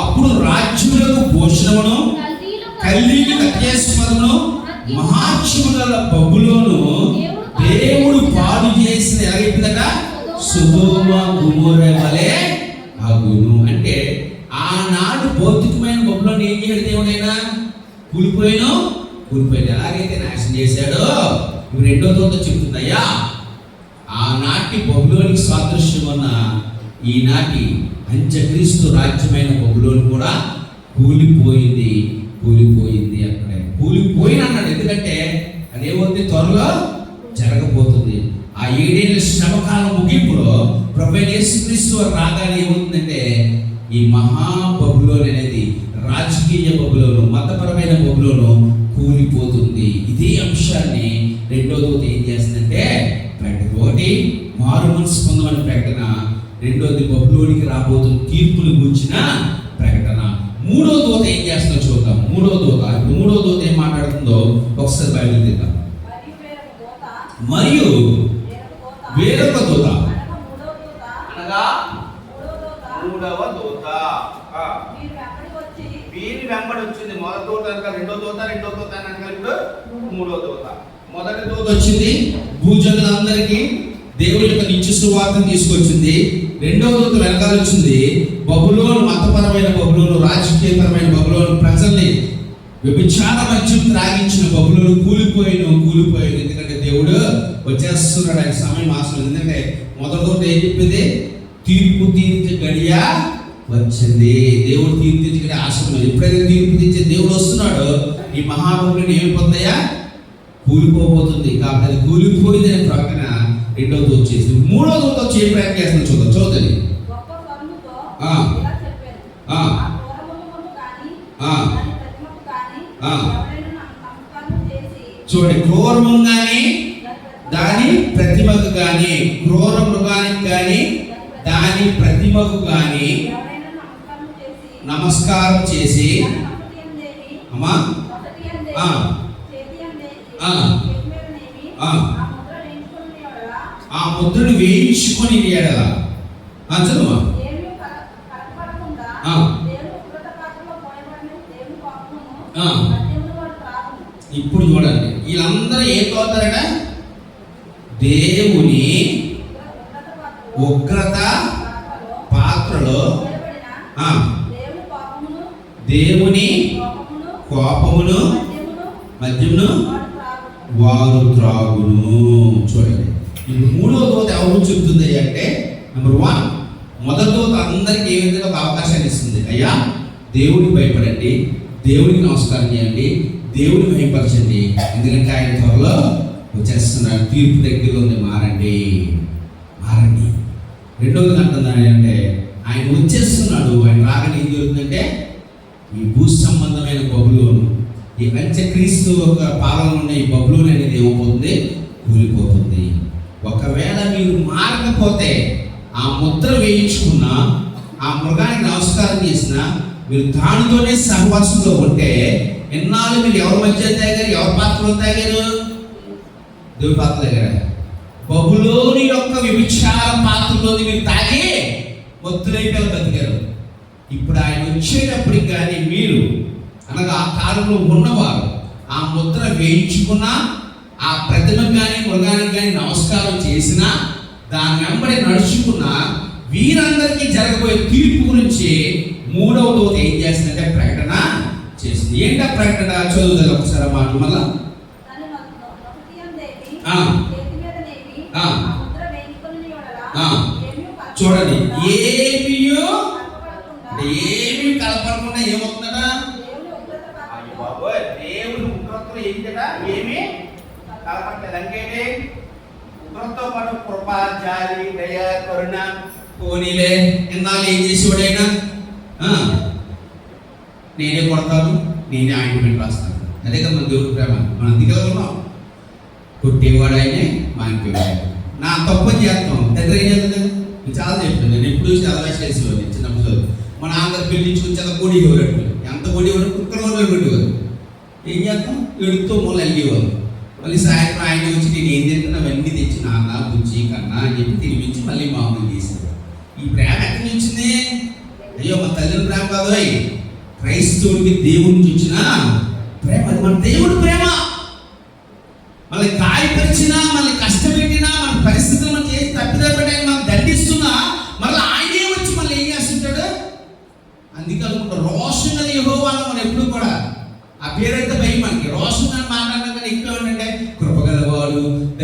S1: అప్పుడు రాజ్యములకు భూషణమును, కల్దీయులకు అత్యాస్పదమును, మహాక్షముల బబులోను సొదొమ గొమొర్రా వలె అగును. అంటే ఆనాడు భౌతికమైన బబులోను ఏం చేయడు దేవుడైనా? కూలిపోయిన. ఎలాగైతే నాశనం చేశాడో ఇప్పుడు రెండో దూత చెప్తుందయ్యా, ఆనాటి బబులోనికి సాదృశ్యం ఉన్న ఈనాటి అంత్యక్రీస్తు రాజ్యమైన బబులోను కూడా కూలిపోయింది. అక్కడే కూలిపోయిన అన్నాడు. ఎందుకంటే అదేమవుతుంది? త్వరలో జరగబోతుంది. ఆ 7 ఏళ్ల శ్రమకాలం ముగింపులో ప్రభువైన యేసుక్రీస్తు రాగానే ఏమవుతుందంటే ఈ మహా బబులోను అనేది రాజకీయ బబులోను, మతపరమైన బబులోను కూలిపోతుంది. ఇదే అంశాన్ని రెండో దూత ఏం చేస్తుందంటే ప్రకటన. ఒకటి మారు మనసు పొందమని ప్రకటన, రెండోది బబులోనికి రాబోతున్న తీర్పులు గురించిన ప్రకటన. మూడో దూత ఏం చేస్తుందో చూద్దాం. మూడో దూత ఏం మాట్లాడుతుందో ఒకసారి బైబిల్ తీద్దాం. మరియు వేరొక దూత అనగా మూడవ దూత వీరి వెంబడి వచ్చింది. మొదటి దూత అనగా రెండో దూత అనగా ఇప్పుడు మూడో దూత. మొదటి దూత వచ్చింది భూజనులందరికీ దేవుడి యొక్క నిత్య సువార్తను తీసుకొచ్చింది. రెండో దూత వెనకాల వచ్చింది బబులోను, మతపరమైన బబులోను, రాజకీయపరమైన బబులోను, ప్రజల్ని వ్యభిచార మద్యం త్రాగించిన బబులోను కూలిపోయాను. ఎందుకంటే దేవుడు వచ్చేస్తున్నాడు, ఆయన సమయం ఆసనం. ఎందుకంటే మొదటి దూత ఏం చెప్పింది? తీర్పు తీర్చే గడియ వచ్చింది. దేవుడు తీర్పు తీర్చే గడియ ఆసనం. ఎప్పుడైతే తీర్పు తీర్చే దేవుడు వస్తున్నాడో ఈ మహాబబులోని ఏమి పొందయా? కూలిపోబోతుంది. కాబట్టి అది కూలిపోయింది అనే ప్రకటన రెండో దూత వచ్చేసి. మూడో దూత వచ్చి ఏం ప్రకటన చేస్తుంది చూద్దాం. చదువుతుంది. చూడండి, క్రూరము కానీ దాని ప్రతిమకు కానీ, క్రూర మృగానికి కానీ దాని ప్రతిమకు కానీ నమస్కారం చేసి అమ్మా ఆ ముద్రను వేయించుకొని ఎడల చదువు. ఇప్పుడు చూడండి, వీళ్ళందరూ ఏం కోరుతారట? దేవుని ఉగ్రత పాత్రలో దేవుని కోపమును మద్యమును వారు త్రాగును. చూడండి, ఇప్పుడు మూడో దూత ఎవరు చెప్తుంది అంటే నెంబర్ 1, మొదటి దూత అందరికి ఏ విధంగా ఒక అవకాశాన్ని ఇస్తుంది. అయ్యా, దేవుడికి భయపడండి, దేవుడికి నమస్కారం చేయండి, దేవుడిని భయపరచండి, ఎందుకంటే ఆయన త్వరలో వచ్చేస్తున్నాడు, తీర్పు దగ్గరలో ఉంది, మారండి. రెండోది అంటున్నాడు అంటే ఆయన వచ్చేస్తున్నాడు. ఆయన రాగానే ఏం జరుగుతుందంటే ఈ భూ సంబంధమైన బబులోను, ఈ అంత్యక్రీస్తు ఒక పాలన ఉన్న ఈ బబులోను అనేది ఏమైపోతుంది? కూలిపోతుంది. ఒకవేళ మీరు మారకపోతే, ఆ ముద్ర వేయించుకున్న, ఆ మృగానికి నమస్కారం చేసిన, మీరు దానితోనే సహవాసంలో ఉంటే ఎన్నాళ్ళు మీరు ఎవరి మధ్య తాగారు? ఎవరి పాత్రలో తాగారు? దేవుడి పాత్ర దగ్గర. బబులోని యొక్క వ్యభిచార పాత్రలోని మీరు తాగి మొత్తులైపోయి బతికారు. ఇప్పుడు ఆయన వచ్చేటప్పటికి కానీ మీరు అనగా ఆ కాలంలో ఉన్నవారు ఆ ముద్ర వేయించుకున్న, ఆ ప్రతిమకు కానీ మృగానికి కానీ నమస్కారం చేసిన, దాని వెంబడి నడుచుకున్న వీరందరికీ జరగబోయే తీర్పు గురించి మూడవ దూత ఏం చేస్తుందంటే ప్రకటన చేసింది. ఏంటా ప్రకటన? చదువుతుంది ఒకసారి మాట మళ్ళా. చూడండి, ఏమి కలపడకుండా ఏమవుతుందట? దేవుని ఉగ్రతలో ఏంటట? ఏమి కలపట్లేదు. అంటే ఉగ్రతతో పాటు కృప, జాలి, దయ, కరుణ, పోనీలే ఎన్నాళ్ళు ఏం చేసేవాడైనా నేనే కొడతాను, నేనే ఆయింట్మెంట్ రాస్తాను. అదే కదా మన దేవుడి ప్రేమ. మనం దిగలో ఉన్నాం. కొట్టేవాడు ఆయనే, మానిపోయేవాడు. నా తప్పని చేస్తాం, తండ్రి ఏం చేస్తుంది? నేను చాలా చెప్పాను. నేను ఎప్పుడు చాలా వయసు వేసేవాడిని చిన్నప్పుడు. మన ఆంధ్ర పిల్లించుకుని చాలా కొడి ఇవ్వడు. ఎంత కొడి ఇవ్వడు? కుక్కర్ వాళ్ళు పెట్టేవారు. ఏం చేస్తాం? ఎడుతూ మూల వెళ్ళేవారు. మళ్ళీ సాయంత్రం ఆయన వచ్చి నేను ఏం చేస్తాను అవన్నీ తెచ్చి నాన్న, బుజ్జి, కన్నా అని చెప్పి తినిపించి మళ్ళీ మామూలు చేసేవారు. ఈ ప్రేమ ఎక్కడి నుంచి వచ్చింది? అయ్యో, మా తల్లిని ప్రేమ కాదు, క్రైస్తవుడికి దేవుడిని చూసిన ప్రేమ. అది మన దేవుడి ప్రేమ. మళ్ళీ గాయపరిచినా, మళ్ళీ కష్టపెట్టినా, మన పరిస్థితులు మనం చేసి తప్పిదపడ్డా మనం దండి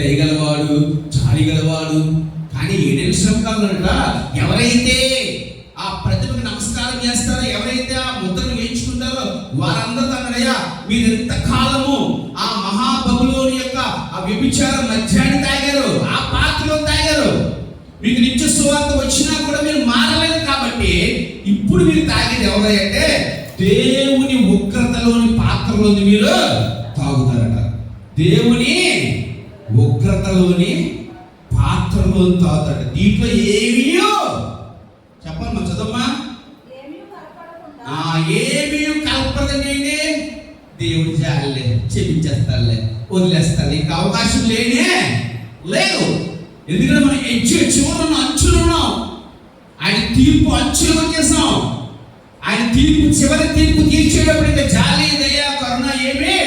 S1: దయగలవాడు, జాలి గలవాడు. కానీ 7 ఏళ్ళ శ్రమ కాలంలో ఎవరైతే ఆ ప్రతిభకు నమస్కారం చేస్తారో, ఎవరైతే ఆ ముద్రను వేయించుకుంటారో వారందరూ అన్నాడయ్యా, మీరు ఎంత కాలము ఆ మహాబబులోని యొక్క ఆ వ్యభిచార మద్యాన్ని తాగారు, ఆ పాత్రలో తాగారు. మీకు నిత్య సువార్త వచ్చినా కూడా మీరు మారలేదు. కాబట్టి ఇప్పుడు మీరు తాగేది ఎవరంటే దేవుని ఉగ్రతలోని పాత్రలోని మీరు తాగుతారట. దేవుని ఉగ్రతలోని పాత్రలో తాగుతారట. దీంట్లో ఏమీయో చెప్పాలి మా చదమ్మా, ఏమీ కలపదండి. దేవుడి జాలే చెప్పించేస్తానులే, వదిలేస్తాను, ఇంకా అవకాశం లేనే లేదు. ఎందుకంటే మనం చివరి అంచులు ఉన్నాం. ఆయన తీర్పు అంచులు వచ్చేసాం. ఆయన తీర్పు చివరి తీర్పు తీర్చేటప్పుడు ఇంకా జాలి, దయ, కరుణ ఏమి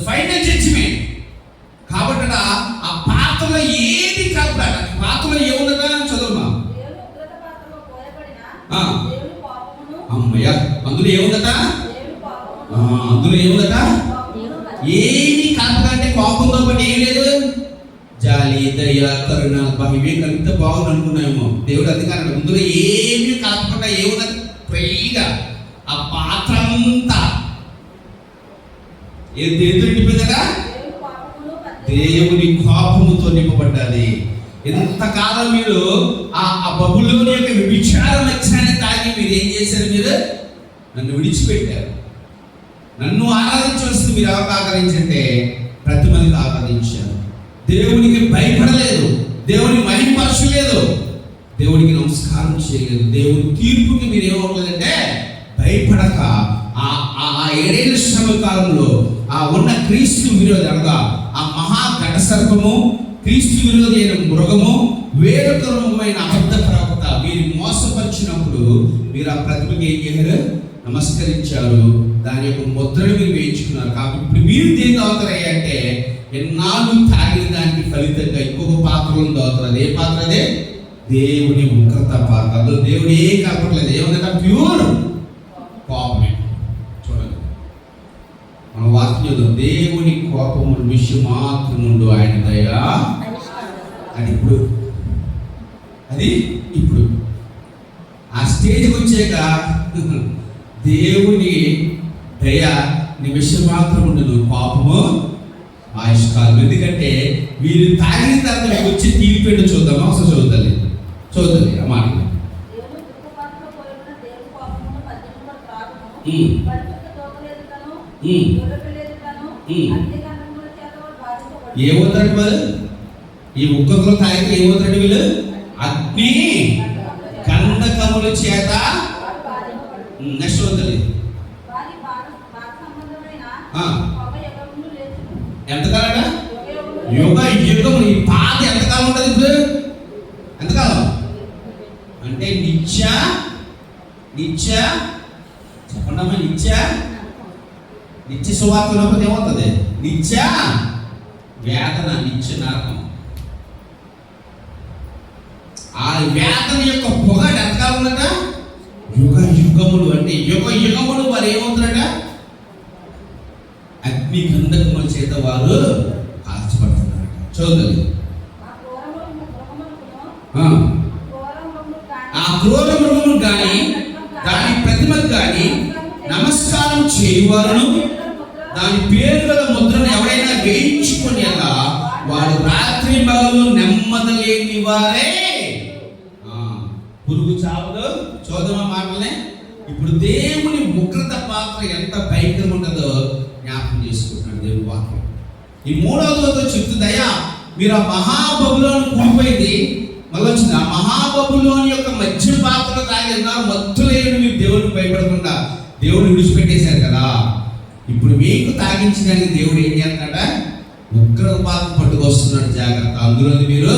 S1: ఫైనల్ జడ్జిమెంట్. కాబట్టి ఆ పాత్రలో ఏది కలపాలి, పాత్రలో ఏముందట చదువుమా. అమ్మయ్య, అందులో ఏముందట, అందులో ఏముందట, ఏమి కలపకంటే కోపంతో పాటు ఏం లేదు, జాలి, దయ, కరుణ, ఇవే కలిపితే బాగుంది అనుకున్నామేమో. దేవుడు అధికారం ముందుగా ఏమీ కలపకుండా ఏమున్నది, ఫ్రీగా ఆ పాత్ర అంతా దేంతో నిండిపోయిందట, దేవుని కోపముతో నింపబడ్డది. ఎంతకాలం మీరు ఆ బబులోని యొక్క విచార మధ్యాన్ని తాగి మీరు ఏం చేశారు, మీరు నన్ను విడిచిపెట్టారు. నన్ను ఆరాధించవలసింది మీరు ఎవరికి ఆరాధించంటే ప్రతిమలకు ఆరాధించారు. దేవునికి భయపడలేదు, దేవుని మహిమపరచలేదు, దేవునికి నమస్కారం చేయలేదు. దేవుని తీర్పుకి మీరు ఏమవుతుందంటే భయపడక ఆ 7 ఏళ్ళ శ్రమ కాలంలో ఆ ఉన్న క్రీస్తు విరోధి అనగా ఆ మహా ఘట సర్పము, క్రీస్తు విరోధి అయిన మృగము, వేరొకమైన అబద్ధ ప్రవక్త మీరు మోసపరిచినప్పుడు మీరు ఆ ప్రతిభకి ఏం చేశారు, నమస్కరించారు. దాని యొక్క ముద్రను మీరు వేయించుకున్నారు. కాబట్టి ఇప్పుడు మీరు దేని అవుతారయ్యా అంటే ఎన్నాళ్ళు తాగిన దానికి ఫలితంగా ఇంకొక పాత్రలో అవుతారు. అదే పాత్ర, అదే దేవుని ఉగ్రత పాత్ర. అందులో దేవుడు ఏం కలపట్లేదు. ఏమన్నా ప్యూర్ కోపమే. చూడండి మన వాక్యం, దేవుని కోపము విషయం మాత్రముండు, ఆయన దయ అది ఇప్పుడు, అది ఇప్పుడు ఆ స్టేజ్కి వచ్చాక దేవుని దయ నిమిషం మాత్రం ఉండదు, కోపము ఆయుష్కాలం. ఎందుకంటే వీరు తాగిన తర్వాత మీకు వచ్చి తీర్పేడు చూద్దామా, ఒకసారి చూద్దాలి ఆ మాట. ఏమవుతాడు మరి ఈ ఉగ్రతలో తాగితే ఏమవుతాడు వీళ్ళు, అగ్ని గంధకముల చేత. నెక్స్ట్ వద్దాలి, ఎంతకాలట, యుగం. ఈ పాత ఎంతకాలం ఉంటుంది, ఇప్పుడు ఎంతకాలం అంటే నిత్య చెప్పండమ్మా, నిత్య సువార్త ఉన్నప్పుడు ఏమవుతుంది, నిత్య వేదన, నిత్య నరకం. ఆ వేదన యొక్క పొగ ఎంతకాలం ఉందట, యుగములు. అంటే యుగములు వారు ఏమవుతారట, అగ్ని గంధకముల చేత వారు కాల్చబడుతున్నారు. చదువుతుంది, ఆ క్రూర మృగమును కానీ దాని ప్రతిమకు కానీ నమస్కారం చేయువారును దాని పేరు గల ముద్రను ఎవరైనా వేయించుకొని వాడు రాత్రి పగలు నెమ్మది లేని వారే. పురుగు చావదు. చోదమ మాటలనే ఇప్పుడు దేవుని ఉగ్రత పాత్ర ఎంత భయంకరంగా ఉంటుందో జ్ఞాపకం చేసుకుంటున్నాడు దేవుని వాక్యం. ఈ 3వ దూత చెప్తుందయ్యా, మీరు ఆ మహాబబులోని కూలిపోయింది, మళ్ళీ వచ్చింది ఆ మహాబబులోని యొక్క మధ్య పాత్రలో తాగినారు, మత్తులేని మీరు దేవుడిని భయపడకుండా దేవుడిని విడిచిపెట్టేశారు కదా. ఇప్పుడు మీకు తాగించడానికి దేవుడు ఏం చేస్తాడ, ఉగ్రత పాత్ర పట్టుకొస్తున్నాడు, జాగ్రత్త. అందులో మీరు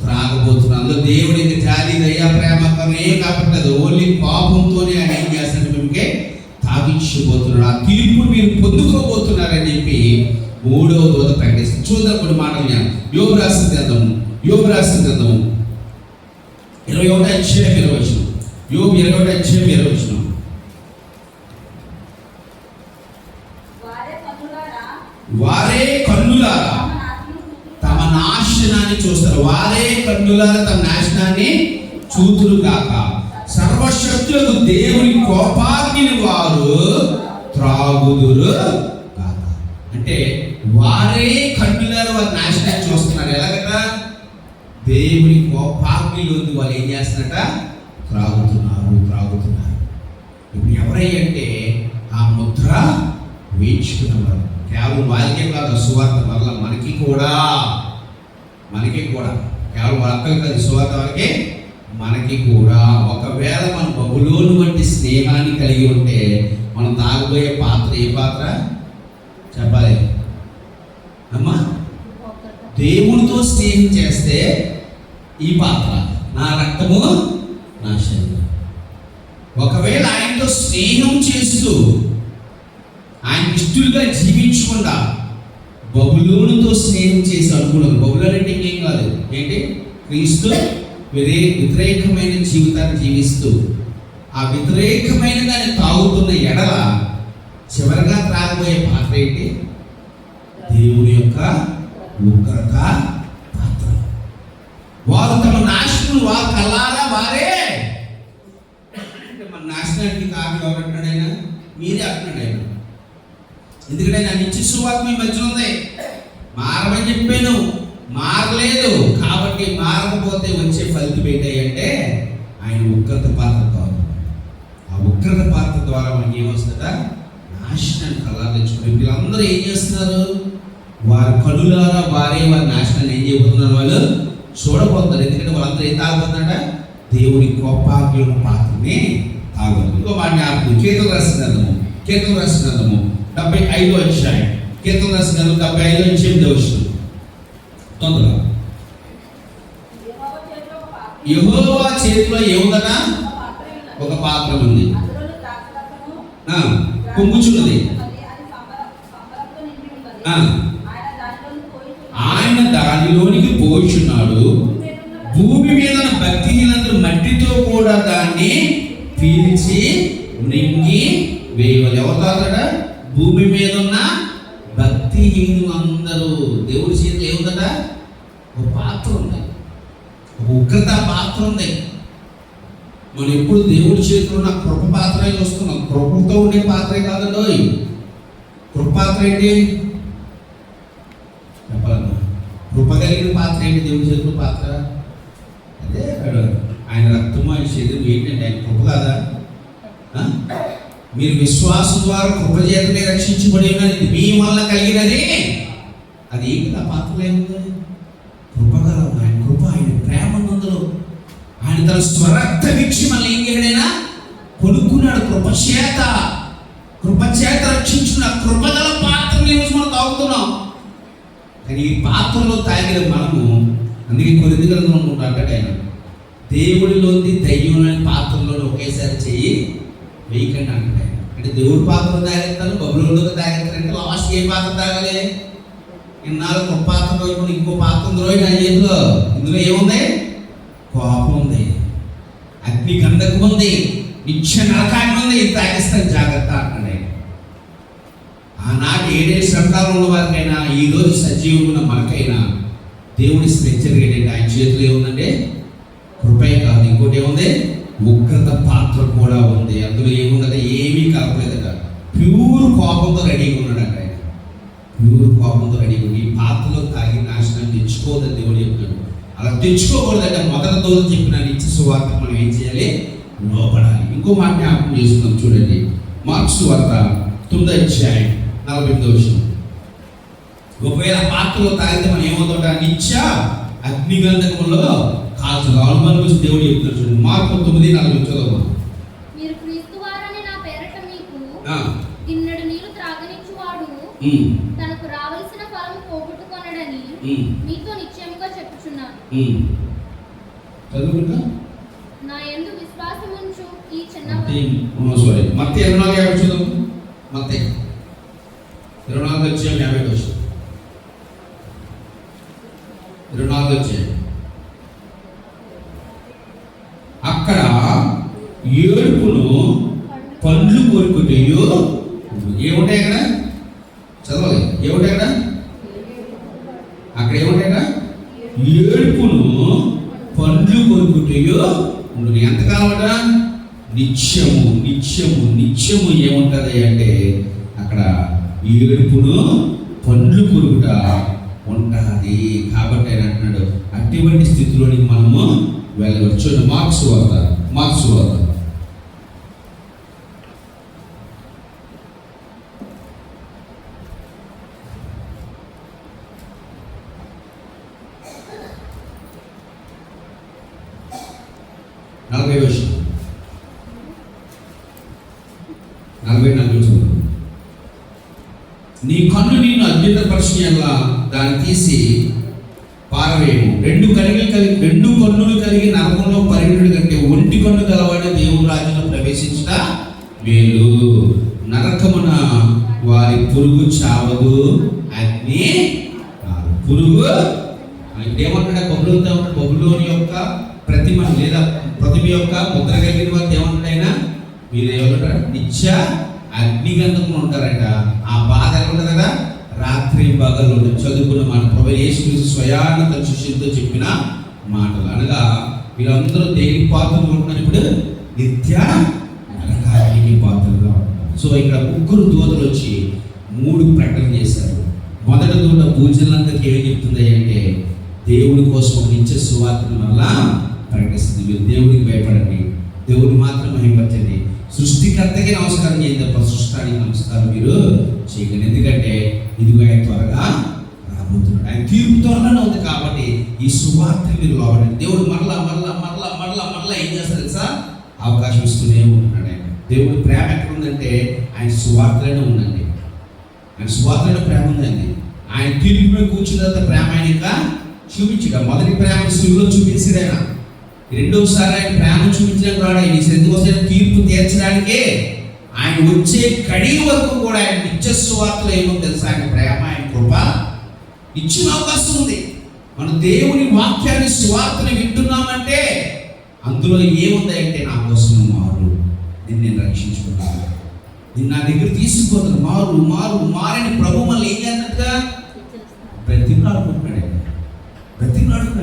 S1: త్రాగబోతున్నారు. అందులో దేవుడు ఇంకా జాలి, దయ, ప్రేమ, కరుణ ఏం కాపట్లేదు, ఓన్లీ పాపంతోనే ఆయన ఏం చేస్తాడు, మిమ్మల్ని తాగించబోతున్నాడు. ఆ తీర్పు మీరు పొందుకోబోతున్నారని చెప్పి 3వ దూత ప్రకటిస్తుంది. చూద్దాం కొన్ని మాటలు. యోబు రాసిన గ్రంథము 21వ అధ్యాయం 20వ వచనం. యోబు 21వ అధ్యాయం 20వ వచనం. వారే కన్నులారా నాశనాన్ని చూస్తారు. వారే కన్నులారా తమ నాశనాన్ని చూతురు గాక. సర్వశక్తులకు దేవుని కోపాగ్నిని వారు త్రాగుదురు గాక. అంటే వారే కన్నులారా వారి నాశనాన్ని చూస్తున్నారు. ఎలాగట? దేవుని కోపాగ్నిలోకి వాళ్ళు ఏం చేస్తున్నారట? త్రాగుతున్నారు. ఇప్పుడు ఎవరంటే ఆ ముద్ర వేయించుకున్నవారు. కేవలం వాళ్ళకే కాదు, సువార్త వల్ల మనకి కూడా కేవలం వాళ్ళకి కాదు, సువార్త వరకే మనకి కూడా. ఒకవేళ మన బబులోను వంటి స్నేహాన్ని కలిగి ఉంటే మనం తాగబోయే పాత్ర ఏ పాత్ర చెప్పాలి అమ్మా? దేవునితో స్నేహం చేస్తే ఈ పాత్ర, నా రక్తము నా శరీరం. ఒకవేళ ఆయనతో స్నేహం చేస్తూ ఆయన ఇష్టలుగా జీవించకుండా బబులోనుతో స్నేహం చేసి అనుకున్నాను. బబులోను అంటే ఇంకేం కాదు, ఏంటి? క్రీస్తు వ్యతిరేకమైన జీవితాన్ని జీవిస్తూ ఆ వ్యతిరేకమైన దాన్ని తాగుతున్న ఎడల చివరిగా త్రాగబోయే పాత్ర ఏంటి? దేవుని యొక్క ఉగ్రత పాత్ర. వారు తమ నాశనం వారు కల్లారా వారే. అంటే మన నాశనానికి కారణం ఎవరంటున్నాడు ఆయన? మీరే అంటున్నాడు ఆయన. ఎందుకంటే ఆయన నిత్య సువార్త మీ మధ్య ఉంది. మారమని చెప్పాను, మారలేదు. కాబట్టి మారకపోతే వచ్చే ఫలితం ఏంటంటే ఆయన ఉగ్రత పాత్ర కాదు. ఆ ఉగ్రత పాత్ర ద్వారా మనకి ఏమొస్తుందా? నాశనాన్ని కల్లా తెచ్చుకుని వీళ్ళందరూ ఏం చేస్తున్నారు? వారి కనులారా వారి నాశనాన్ని ఏం చేయబోతున్నారు? వాళ్ళు చూడబోతున్నారు. ఎందుకంటే వాళ్ళందరూ ఏం తాగబోతున్నాడ? దేవుని కోపాగ్ని పాత్రని తాగబోతున్నారు. ఇంకో మాట జ్ఞాపకం. కీర్తనలు రాసిన గ్రంథము 75వ అధ్యాయం. కీర్తనలు రాసిన గ్రంథం 75వ అధ్యాయం 8వ వచనం. తొందరగా. యెహోవా చేతిలో ఏముందట? ఒక పాత్ర ఉంది, పొంగుచున్నది. ఆయన దానిలోనికి పోయిచున్నాడు. భూమి మీద భక్తిహీనందరూ మట్టితో కూడా దాన్ని పీల్చి నింగి వేయవాలి. ఎవరుతారట? భూమి మీద ఉన్న భక్తిహీనులు అందరూ. దేవుడి చేతిలో ఏముందట? ఒక పాత్ర ఉంది, ఒక ఉగ్రత పాత్ర ఉంది. మనం ఎప్పుడు దేవుడి చేతిలో ఉన్న కృప పాత్రే చూస్తున్నాం. కృపతో ఉండే పాత్రే కాదండి. కృప పాత్ర ఏంటి చెప్పాలన్నా? కృప కలిగిన పాత్ర ఏంటి? దేవుడి చేతిలో పాత్ర అదే ఆయన రక్తము ఆయన శరీరం ఏంటంటే ఆయన కృప కాదా? మీరు విశ్వాసం ద్వారా కృప చేతనే రక్షించబడి ఉన్నది, మీ వల్ల కలిగినది. అది ఏంటి? ఆ పాత్రలో ఏముంది? కృపగా ఆయన కృప, ఆయన ప్రేమ నందులో ఆయన తన స్వరక్త వీక్షి మనల్ని ఏం చేయడైనా కొనుక్కున్నాడు. కృపచేత రక్షించిన కృపగల పాత్రని ఈరోజు మనం తాగుతున్నాం. కానీ ఈ పాత్రలో తాగిన మనము, అందుకే కొరింథీ గ్రంథంలో అనుకుంటాడు ఆయన, దేవుడిలోని దయ్యంలోని పాత్రలోని ఒకేసారి చెయ్యి వేయకండి అంటాడు ఆయన. అంటే దేవుడి పాత్ర తాగెత్తాను, బబులోనిలోకి తాగెత్తారంటే లాస్ట్ ఏ పాత్ర తాగాలి? ఇన్నాళ్ళు ఒక పాత్ర రోజు ఇంకో పాత్ర రోజు నా చేతిలో. ఇందులో ఏముంది? కోపం ఉంది, అగ్ని గంధకం ఉంది, నిత్య నరకాన్ని ఉంది. తాగిస్తాను జాగ్రత్త అంటాడు ఆయన. ఆనాటి 7 శ్రమకాలం ఉన్న వారికైనా, ఈరోజు సజీవులు ఉన్న మనకైనా దేవుడి స్ట్రెచ్చర్ ఏంటంటే ఆయన చేతిలో ఏముందంటే కృపే కాదు, ఇంకోటి ఏముంది? ఉగ్రత పాత్ర కూడా ఉంది. అందులో ఏముందట? ఏమీ కలపలేదట. ప్యూర్ కోపంతో రెడీగా ఉన్నాడట ఆయన. ప్యూర్ కోపంతో రెడీగా ఉంది. ఈ పాత్రలో తాగి నాశనాన్ని తెచ్చుకోవద్దని దేవుడు చెప్తాడు. అలా తెచ్చుకోకూడదట. మొదటి దూరం చెప్పిన నిత్య సువార్త మనం ఏం చేయాలి? లోపడాలి. ఇంకో మాట జ్ఞాపకం చేస్తున్నాం చూడండి. మార్క్స్ సువార్త 9వ అధ్యాయం 48వ వచనం. ఒకవేళ పాత్రలో తాగితే మనం ఏమవుతుంట? నిత్య అగ్నిగంధకంలో కాల్చదు. అనుమానం గురించి దేవుడు చెప్తాడు చూడండి. మార్కు 9:40 చదవమా.
S2: మీరు క్రీస్తు వారని నా పేరట మీకు గిన్నెడు నీళ్లు త్రాగనిచ్చువాడు తనకు రావలసిన ఫలం పోగొట్టుకొనడని మీతో నిశ్చయముగా చెప్పుచున్నాను.
S1: చదువుకుంటా.
S2: నా యందు విశ్వాసం ఉంచు ఈ చిన్న
S1: మత్తయి 24:50 చదువు. మత్తయి 24:50 24 అక్కడ ఏడుపును పండ్లు కోరుకుంటాయో ఏముంటాయి అక్కడ? చదవాలి. ఏముంటాయి అక్కడ? అక్కడ ఏముంటాయి అక్కడ? ఏడుపును పండ్లు కొరుకుటయో ఉండును. ఎంతకాలమట? నిత్యము నిత్యము నిత్యము ఏముంటది అంటే అక్కడ ఏడుపును పండ్లు కొరుకుట ఉంటుంది. కాబట్టి ఆయన అంటున్నాడు అటువంటి స్థితిలోనికి మనము వెళ్ళవచ్చు. మార్క్స్ వార్త 44 నీ కన్ను నేను అద్భుతపరిచినలా దాన్ని తీసి పారవేయము. రెండు కన్నులు కలిగి నరకంలో పరిణుడి కంటే ఒంటి కన్ను గలవాడు దేవుని రాజ్యంలో ప్రవేశించుట మేలు. నరకమున వారి పురుగు చావదు, అగ్ని పురుగు ఏమంటాడు? బబులోని యొక్క ప్రతిమ లేదా ప్రతిమ యొక్క ముద్ర కలిగిన వారు ఏమంటాడైనా మీరు ఏమంటారు? నిత్య అగ్నిగంధంలో ఉంటారట. ఆ బాధ ఉంటుంది కదా, రాత్రి పగలు చదువుకున్న మాట ప్రభు యేసు స్వయాన తన శిష్యులతో చెప్పిన మాటలు. అనగా వీళ్ళందరూ దేనికి పాత్రలు ఉంటున్నారు? ఇప్పుడు నిత్య నరకానికి పాత్రలుగా ఉంటారు. సో ఇక్కడ 3 దూతలు వచ్చి 3 ప్రకటన చేశారు. మొదటి దూత భూజనులందరికీ ఏమి చెప్తుంది అంటే దేవుడి కోసం ఒక నిత్య సువార్తను వల్ల ప్రకటిస్తుంది. మీరు దేవుడికి భయపడండి, దేవుడిని మాత్రం మహిమపరచండి, సృష్టికర్తకి నమస్కారం చేయండి తప్ప సృష్టానికి నమస్కారం మీరు చేయగలరు. ఎందుకంటే ఇదిగో ఆయన త్వరగా రాబోతున్నాడు, ఆయన తీర్పు త్వరగానే ఉంది. కాబట్టి ఈ సువార్తని మీరు లోబడండి. దేవుడు మరలా ఏం చేస్తారు తెలుసా? అవకాశం ఇస్తూనే ఉంటున్నాడు. ఆయన దేవుడి ప్రేమ ఎక్కడ ఉందంటే ఆయన సువార్తలోనే ఉందండి. ఆయన సువార్తలో ప్రేమ ఉందండి. ఆయన తీర్పు మీద కూర్చున్న తర్వాత ప్రేమ ఆయన ఇంకా చూపించడం. మొదటి ప్రేమ శిలువలో చూపించాడు ఆయన. రెండోసారి ఆయన ప్రేమ చూపించడానికి రాడు. ఆయన ఎందుకోసం? తీర్పు తీర్చడానికే. ఆయన వచ్చే కడి వరకు కూడా ఆయన నిత్య సువార్తలో ఏమో తెలుసా? ఆయన ప్రేమ, ఆయన కృప ఇచ్చిన అవకాశం ఉంది. మనం దేవుని వాక్యాన్ని సువార్తని వింటున్నామంటే అందులో ఏముంది అంటే నా కోసం మారు, నేను రక్షించుకున్నాను, నేను నా దగ్గర తీసుకుపోతాను, మారని ప్రభు మళ్ళీ ఏం చేస్తున్నట్టుగా బ్రతిమలాడుకుంటున్నాడు.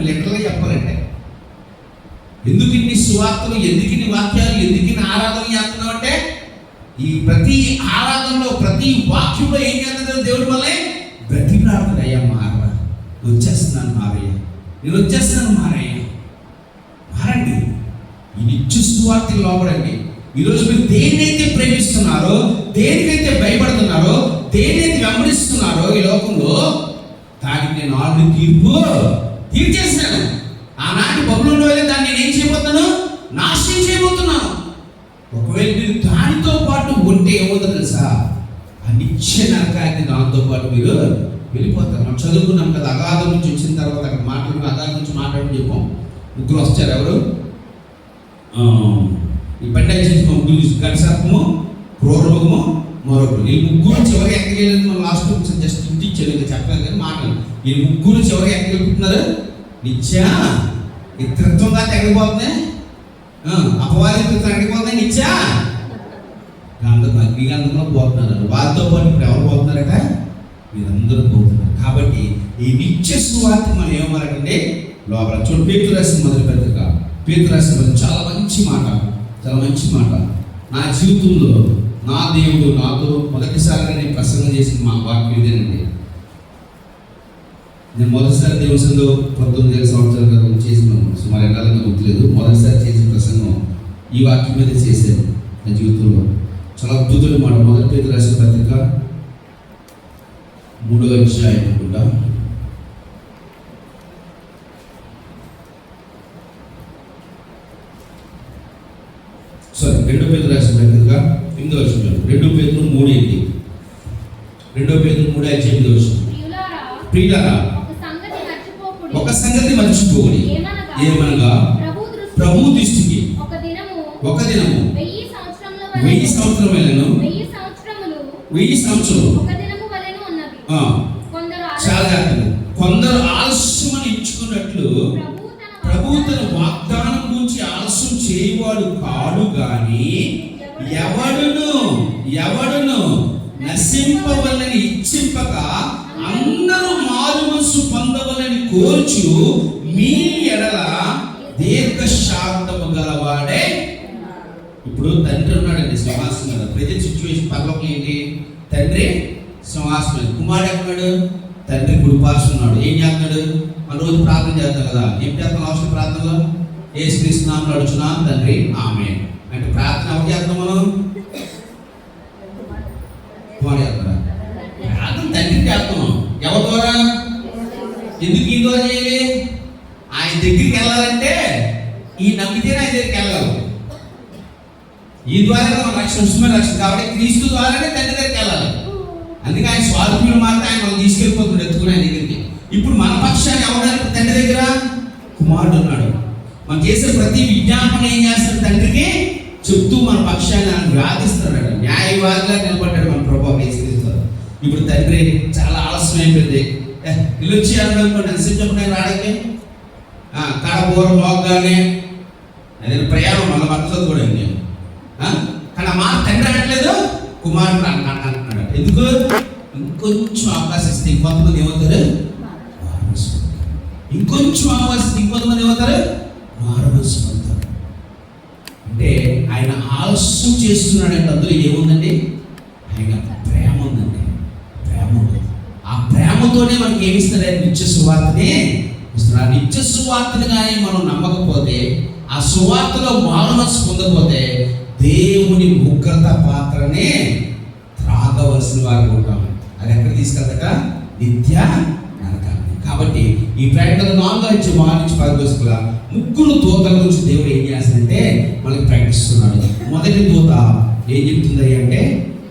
S1: లెక్కలో చెప్పాలంటే ఎందుకు ఇన్ని సువార్తలు, ఎందుకు ఇన్ని వాక్యాలు, ఎందుకు ఇన్ని ఆరాధన చేస్తున్నావు అంటే ఈ ప్రతి ఆరాధనలో ప్రతి వాక్యంలో ఏం చేస్తున్నాడు? దేవుడు మళ్ళీ బ్రతిమలాడుతున్నాడు. అయ్యా మారరా, వచ్చేస్తున్నాను మారయ్య, నేను వచ్చేస్తున్నాను మారయ్య, మారండి. ఈ నిత్య సువార్తకి లోబడండి. ఈరోజు మీరు దేన్నైతే ప్రేమిస్తున్నారో, దేనికైతే భయపడుతున్నారో, దేన్నైతే వెంబడిస్తున్నారో ఈ లోకంలో, దానికి నేను ఆల్రెడీ తీర్పు తీర్చేసినాను. ఆనాటి బబులోనులో వెళ్ళి దాన్ని నేను ఏం చేయబోతున్నాను? నాశనం చేయబోతున్నాను. ఒకవేళ మీరు దానితో పాటు ఉంటే ఏమవుతుందో తెలుసా? ఆ నిత్య నరకానికి దాంతో పాటు మీరు వెళ్ళిపోతారు. మనం చదువుకున్నాం కదా, అగాధం నుంచి వచ్చిన తర్వాత అక్కడ అగాధం నుంచి మాట్లాడని చెప్పాం. 3 వస్తారు. ఎవరు? ఈ పండగ చేసిన 3 గడిసర్పము, క్రూరమృగము, మరొకరు. ఈ 3 చివరికి ఎక్కడికి వెళ్ళేది? మనం లాస్ట్ జస్ట్ ఇచ్చారు, ఇంకా చెప్పలేదు కానీ మాటలు. ఈ 3 చివరికి ఎక్కడికి వెళ్తున్నారు? నిత్య ఇతరత్వంగా తెగపోతున్నాయి, అపవాదిత్వం ఎక్కడిపోతున్నాయి? నిత్య అగ్నిగంధంలో పోతున్నారు. వారితో పాటు ఇప్పుడు ఎవరు పోతున్నారట? మీరందరూ పోతున్నారు. కాబట్టి ఈ నిత్య సువార్త మనం ఏమన్నారంటే లోపల చూడు. పేతురు రాసిన మొదటి పత్రిక, చాలా మంచి మాట. నా జీవితంలో నా దేవుడు నాతో మొదటిసారిగా నేను ప్రసంగం చేసిన మా వాక్యం ఇదేనండి. నేను మొదటిసారి దేవుని సందులో 19 సంవత్సరాల క్రితం చేసినాను, సుమారు ఎన్నాళ్ళగా గుర్తులేదు. మొదటిసారి చేసిన ప్రసంగం ఈ వాక్యం మీద చేశాను నా జీవితంలో. చాలా అద్భుతమైన మాట. మొదటి పేతురు రాసిన పత్రిక 3వ అధ్యాయం అనుకుంటా. సారీ, 2 పేతురు రాసిన పత్రిక 8వ అధ్యాయం, 2 పేతురు 3:8. 2 పేతురు 3:8. ప్రియులారా, ఒక సంగతి మర్చిపోకుడి, ఏమనగా ప్రభు దృష్టికి ఒక దినము 1000 సంవత్సరములను 1000 సంవత్సరములు. చాలా కొందరు ఆలస్యమని ఇచ్చుకున్నట్లు ప్రభు తన వాగ్దానం గురించి ఆలస్యం చేయవాడు కాడు గాని ఎవడును నశింపవలని ఇచ్చింపక అందరూ మారు మనసు పొందవలని కోర్చు మీ ఎడల దీర్ఘశాంతము గలవాడే. ఇప్పుడు తండ్రి ఉన్నాడండి సింహాసనం మీద. ప్రజెంట్ సిచ్యువేషన్ పర్లోకం ఏంటి? తండ్రి సింహాసనం, కుమారుడు ఎక్కడున్నాడు? తండ్రి కుడిపార్శ్వం ఉన్నాడు. ఏం చేస్తున్నాడు? మన రోజు ప్రార్థన చేస్తాం కదా. ఏం చేస్తాం? అవసరం ప్రార్థనలో యేసుక్రీస్తు నామములో అడుగుచున్నాం తండ్రి ఆమేన్ అంటే ప్రార్థన ఎవరు చేస్తాం? మనం కుమారుడు చేస్తారా? ప్రార్థన తండ్రికి చేస్తున్నాం. ఎవరి ద్వారా? ఎందుకు ఈ ద్వారా చేయాలి? ఆయన దగ్గరికి వెళ్ళాలంటే ఈ నమ్మితేనే ఆయన దగ్గరికి వెళ్ళాలి. ఈ ద్వారా మనం రక్షణ, ఉచితమైన రక్షణ. కాబట్టి క్రీస్తు ద్వారానే తండ్రి దగ్గరికి వెళ్ళాలి. అందుకే ఆయన స్వార్థులు మాట ఆయన మనం తీసుకెళ్ళిపోతున్నాడు ఎత్తుకుని ఆయన దగ్గరికి. ఇప్పుడు మన పక్షాన్ని ఎవరు తండ్రి దగ్గర? కుమారుడు ఉన్నాడు. మనం చేసే ప్రతి విజ్ఞాపన ఏం చేస్తాడు? తండ్రికి చెప్తూ మన పక్షాన్ని ఆయన వాదిస్తున్నాడు. న్యాయవాదిగా నిలబడ్డాడు మన ప్రభువు యేసుక్రీస్తు. ఇప్పుడు తండ్రి చాలా ఆలస్యం అయిపోయింది. ఇల్లు వచ్చి అనుకోండి ఎంతసేపు చెప్పిన రాడకి కడపూర మోగ్గానే అదే ప్రయాణం మళ్ళీ భర్తతో కూడా నేను కానీ మా తండ్రి అనట్లేదు, కుమారుడు అంటున్నాడు. ఎందుకు? ఇంకొంచెం అవకాశం ఇస్తే ఇంకొంతమంది ఏమవుతారు? ఇంకొంచెం అవకాశం ఇస్తే ఇంకొంతమంది ఏమవుతారు? మారవలసి అవుతారు. అంటే ఆయన ఆలస్యం చేస్తున్నాడంటే అందులో ఏముందండి? ఆయన ప్రేమ ఉందండి. ప్రేమ ఉంది. ఆ ప్రేమతోనే మనకి ఏమిస్తాడు? నిత్య సువార్తనే ఇస్తున్నాడు. ఆ నిత్య సువార్తను కానీ మనం నమ్మకపోతే, ఆ సువార్తలో మానవస్ పొందకపోతే దేవుని ఉగ్రత పాత్రనే త్రాగవలసిన వారు ఉంటాం. అది ఎక్కడ తీసుకెళ్తాక? నిత్య నరకాన్ని. కాబట్టి ఈ ప్రకటన 4:6 ముగ్గురు దూతల గురించి దేవుడు ఏం చేస్తాడంటే మనకి ప్రకటిస్తున్నాడు. మొదటి దూత ఏం చెప్తుంది అంటే,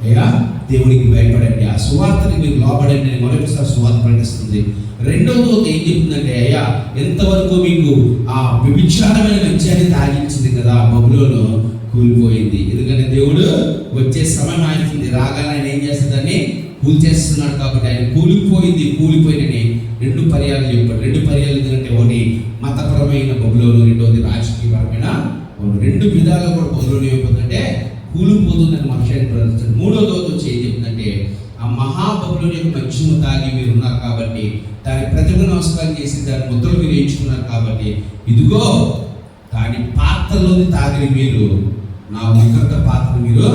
S1: అయ్యా దేవునికి భయపడండి, ఆ సువార్తని మీరు లోబడండి అని మరొకసారి సువార్త ప్రకటిస్తుంది. రెండవ దూత ఏం చెప్తుందంటే, అయ్యా ఎంతవరకు మీకు ఆ విభిచారమైన మద్యాన్ని తాగించింది కదా బబులోను కూలిపోయింది. ఎందుకంటే దేవుడు వచ్చే సమయం ఆయనకి రాగానే ఆయన ఏం చేస్తుందని కూల్చేస్తున్నాడు. కాబట్టి ఆయన కూలిపోయిందని 2 పర్యాలు చెప్పాడు. 2 పర్యాలు ఎందుకంటే ఒకటి మతపరమైన బబులోను, రెండవది రాజకీయపరమైన. 2 విధాలుగా కూడా బబులోను ఏమైపోతుందంటే కూలిపోతుందని మనుషులు ప్రదర్శించాడు. మూడో దూత వచ్చి ఏం చెప్తుందంటే, ఆ మహాబబులోని యొక్క మద్యము తాగి మీరు ఉన్నారు కాబట్టి, దాని ప్రతిభ నమస్కారం చేసి దాని ముద్రలు మీరు ఎంచుకున్నారు కాబట్టి, ఇదిగో దాని పాత్రలోని తాగిన మీరు నా ఉగ్రత పాత్ర మీరు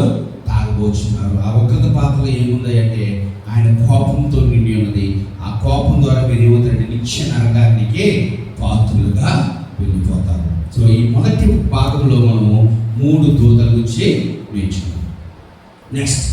S1: తాగబోచున్నారు. ఆ ఉగ్రత పాత్రలో ఏముంది అంటే ఆయన కోపంతో నిండి ఉన్నది. ఆ కోపం ద్వారా మీరు ఏమవుతారంటే నిత్య నరకానికి పాత్రులుగా వెళ్ళిపోతారు. సో ఈ మొదటి భాగంలో మనము 3 దూతల గురించి నేర్చుకున్నాం. నెక్స్ట్